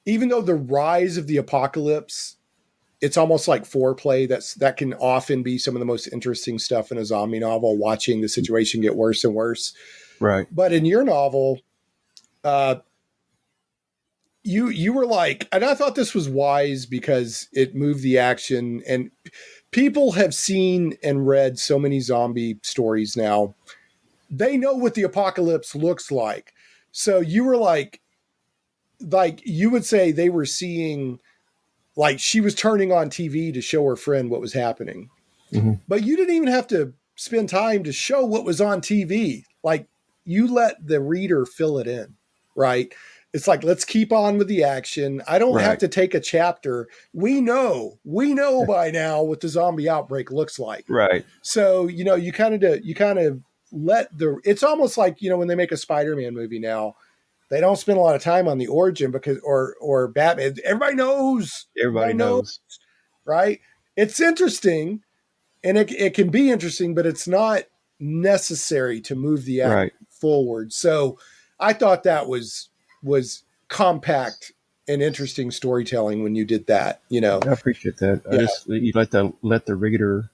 Even though the rise of the apocalypse, it's almost like foreplay. That can often be some of the most interesting stuff in a zombie novel, watching the situation get worse and worse. Right. But in your novel, you were like, and I thought this was wise because it moved the action, and people have seen and read so many zombie stories now. They know what the apocalypse looks like. So you were like you would say they were seeing, like she was turning on TV to show her friend what was happening. Mm-hmm. But you didn't even have to spend time to show what was on TV. Like you let the reader fill it in, right? It's like, let's keep on with the action. I don't have to take a chapter. We know by now what the zombie outbreak looks like. Right. So, you kind of let it's almost like, when they make a Spider-Man movie now, they don't spend a lot of time on the origin because, or Batman, everybody knows. Everybody knows. Right. It's interesting and it can be interesting, but it's not necessary to move the act forward. So I thought that was compact and interesting storytelling when you did that, I appreciate that. Yeah. You let the reader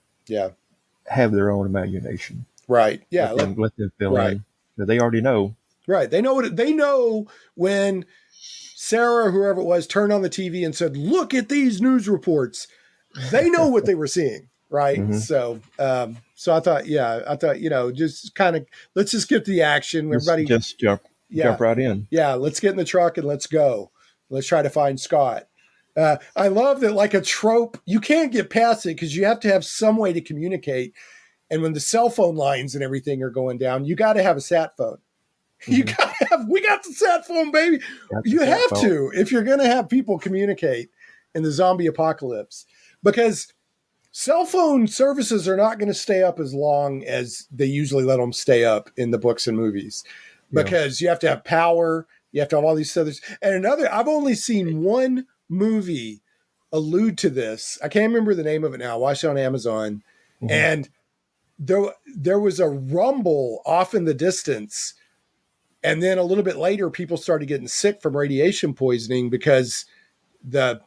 have their own imagination. Right. Yeah. Let them fill in. They already know. Right. They know when Sarah or whoever it was turned on the TV and said, "Look at these news reports." They know what they were seeing. Right. Mm-hmm. So I thought, just kind of, let's just get to the action. Everybody just jump right in. Yeah. Let's get in the truck and let's go. Let's try to find Scott. I love that, like a trope, you can't get past it because you have to have some way to communicate. And when the cell phone lines and everything are going down, you got to have a sat phone. Mm-hmm. We got the sat phone, baby. You have to, if you're going to have people communicate in the zombie apocalypse, because cell phone services are not going to stay up as long as they usually let them stay up in the books and movies, because you have to have power. You have to have all these others. And I've only seen one movie allude to this. I can't remember the name of it now. I watched it on Amazon. Mm-hmm. And there was a rumble off in the distance. And then a little bit later, people started getting sick from radiation poisoning because the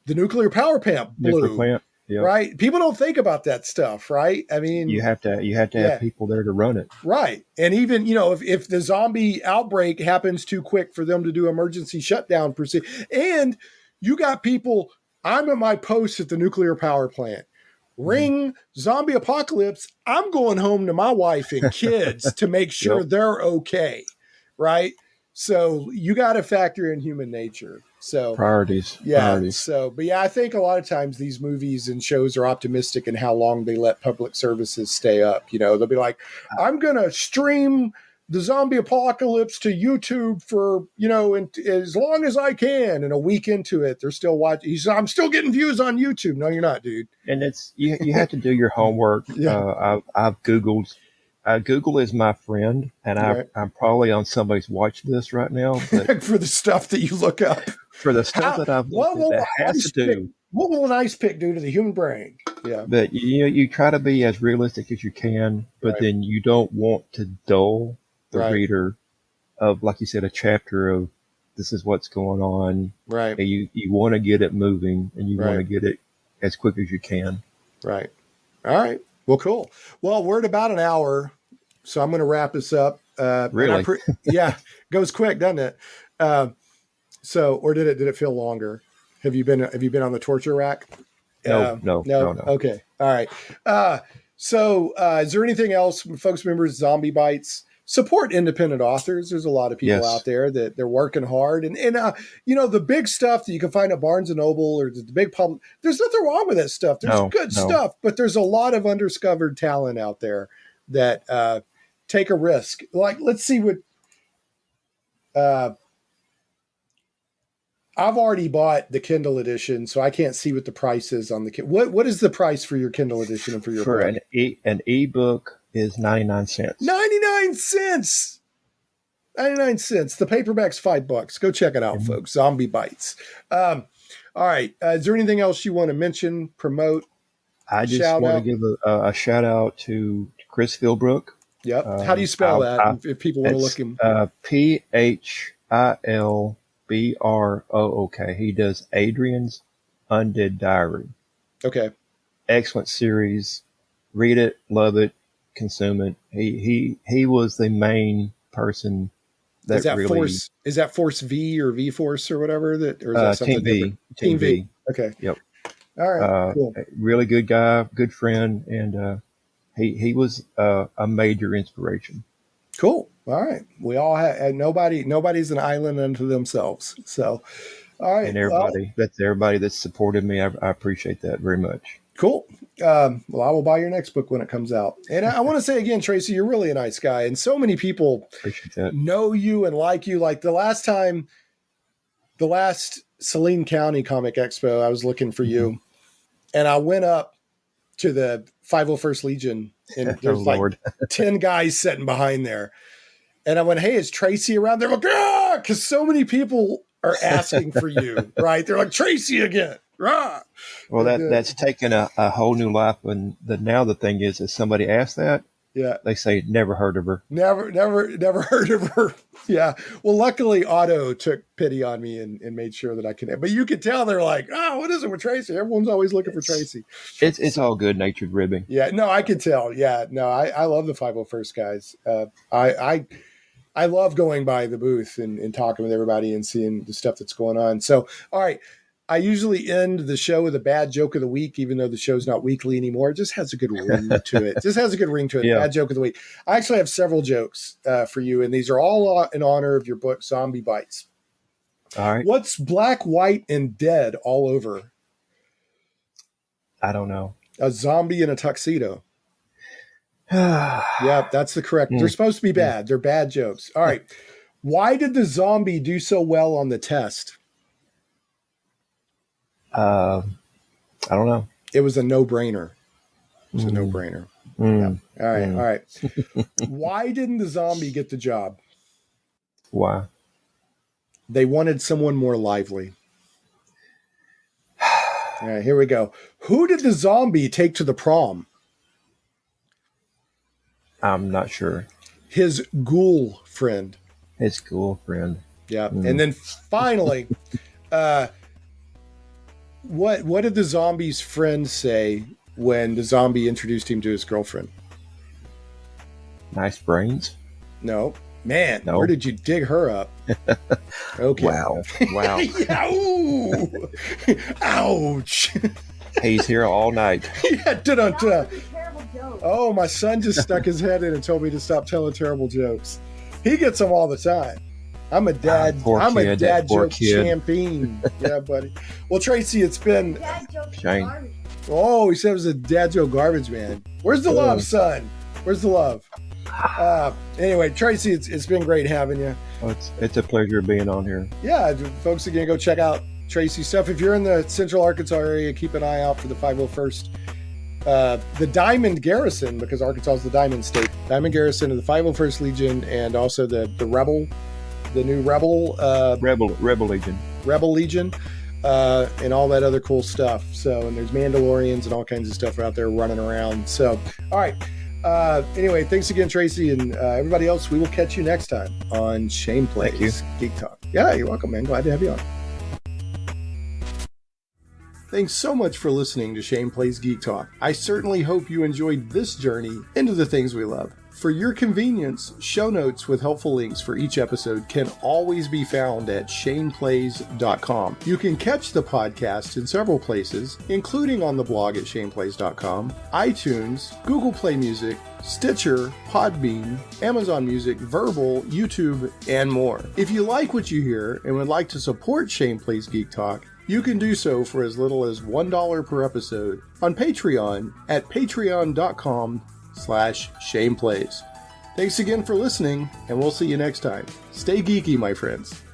nuclear power plant blew. Yep. Right. People don't think about that stuff. Right. I mean, you have to have people there to run it. Right. And even, if the zombie outbreak happens too quick for them to do emergency shutdown procedure, and you got people, I'm at my post at the nuclear power plant. Ring zombie apocalypse. I'm going home to my wife and kids to make sure they're okay. Right. So you got to factor in human nature. So priorities. So, but I think a lot of times these movies and shows are optimistic in how long they let public services stay up. They'll be like, I'm going to stream the zombie apocalypse to YouTube for, as long as I can. And a week into it, they're still watching. He said, I'm still getting views on YouTube. No, you're not, dude. And it's, you have to do your homework. I've Googled. Google is my friend, and I'm probably on somebody's watch list right now. But for the stuff that you look up. For the stuff that I've looked at, that has to do. What will an ice pick do to the human brain? Yeah. But you try to be as realistic as you can, but Right. then you don't want to dull the Right. reader of, like you said, a chapter of this is what's going on. Right. And you want to get it moving, and you want to Right. get it as quick as you can. Right. All right. Well, cool. Well, we're at about an hour, so I'm going to wrap this up. Really? Yeah, goes quick, doesn't it? Or did it feel longer? Have you been on the torture rack? No. Okay. All right. Is there anything else, folks? Remember Zombie Bytes? Support independent authors. There's a lot of people out there that they're working hard, and the big stuff that you can find at Barnes and Noble or the big public. There's nothing wrong with that stuff. There's good stuff, but there's a lot of undiscovered talent out there that take a risk. Like, let's see what. I've already bought the Kindle edition, so I can't see what the price is on the Kindle. What is the price for your Kindle edition and for your for book? an ebook is 99 cents. 99 cents. 99 cents. The paperback's $5. Go check it out, folks. Zombie Bytes. All right. Is there anything else you want to mention, promote? I just want to give a shout out to Chris Philbrook. Yep. How do you spell that? If people want to look him. PHILBROOK. He does Adrian's Undead Diary. Okay. Excellent series. Read it, love it, consume it. He was the main person that is that Force V or V Force or whatever or is that something different? Team V. Okay. Yep. All right. Cool. Really good guy, good friend, and he was a major inspiration. Cool. All right. We all have nobody's an island unto themselves. So, all right. And everybody that's supported me. I appreciate that very much. Cool. Well, I will buy your next book when it comes out. And I want to say again, Tracy, you're really a nice guy. And so many people know you and like you. Like the last Saline County Comic Expo, I was looking for you. And I went up to the 501st Legion and there's 10 guys sitting behind there. And I went, hey, is Tracy around? They're like, ah, because so many people are asking for you, right? They're like, Tracy again. Rah. Well, that's taken a whole new life. And now the thing is, if somebody asks that, they say, never heard of her. Never heard of her. Yeah. Well, luckily, Otto took pity on me and made sure that I could. But you could tell they're like, oh, what is it with Tracy? Everyone's always looking for Tracy. It's all good-natured ribbing. Yeah. No, I could tell. Yeah. No, I love the 501st guys. I love going by the booth and talking with everybody and seeing the stuff that's going on. So, all right. I usually end the show with a bad joke of the week, even though the show's not weekly anymore. It just has a good ring to it. Yeah. Bad joke of the week. I actually have several jokes for you, and these are all in honor of your book, Zombie Bytes. All right. What's black, white, and dead all over? I don't know. A zombie in a tuxedo. Yeah, that's the correct. They're supposed to be bad. They're bad jokes. All right. Why did the zombie do so well on the test? I don't know. It was a no-brainer. Yeah. All right. Why didn't the zombie get the job? Why? They wanted someone more lively. All right, here we go. Who did the zombie take to the prom? I'm not sure. His ghoul friend. Yeah. And then finally, what did the zombie's friend say when the zombie introduced him to his girlfriend? Nice brains? No. Man, where did you dig her up? Okay. Wow. Yeah, ooh. Ouch. He's here all night. Yeah, da-da-da. Oh, my son just stuck his head in and told me to stop telling terrible jokes. He gets them all the time. I'm a dad joke champion. Yeah, buddy. Well, Tracy, it's been Shane. Oh, he said it was a dad joke garbage man. Where's the love, son? Where's the love? Anyway, Tracy, it's been great having you. Oh, it's a pleasure being on here. Yeah, folks, again, go check out Tracy's stuff. If you're in the Central Arkansas area, keep an eye out for the 501st. The Diamond Garrison, because Arkansas is the Diamond State. Diamond Garrison of the 501st Legion, and also the Rebel, the new Rebel. Rebel Legion. Rebel Legion. and all that other cool stuff. So, and there's Mandalorians and all kinds of stuff out there running around. So, all right. Anyway, thanks again, Tracy, and everybody else. We will catch you next time on Shane Plays Geek Talk. Yeah, you're welcome, man. Glad to have you on. Thanks so much for listening to Shane Plays Geek Talk. I certainly hope you enjoyed this journey into the things we love. For your convenience, show notes with helpful links for each episode can always be found at shaneplays.com. You can catch the podcast in several places, including on the blog at shaneplays.com, iTunes, Google Play Music, Stitcher, Podbean, Amazon Music, Verbal, YouTube, and more. If you like what you hear and would like to support Shane Plays Geek Talk, you can do so for as little as $1 per episode on Patreon at patreon.com/ShanePlays. Thanks again for listening, and we'll see you next time. Stay geeky, my friends.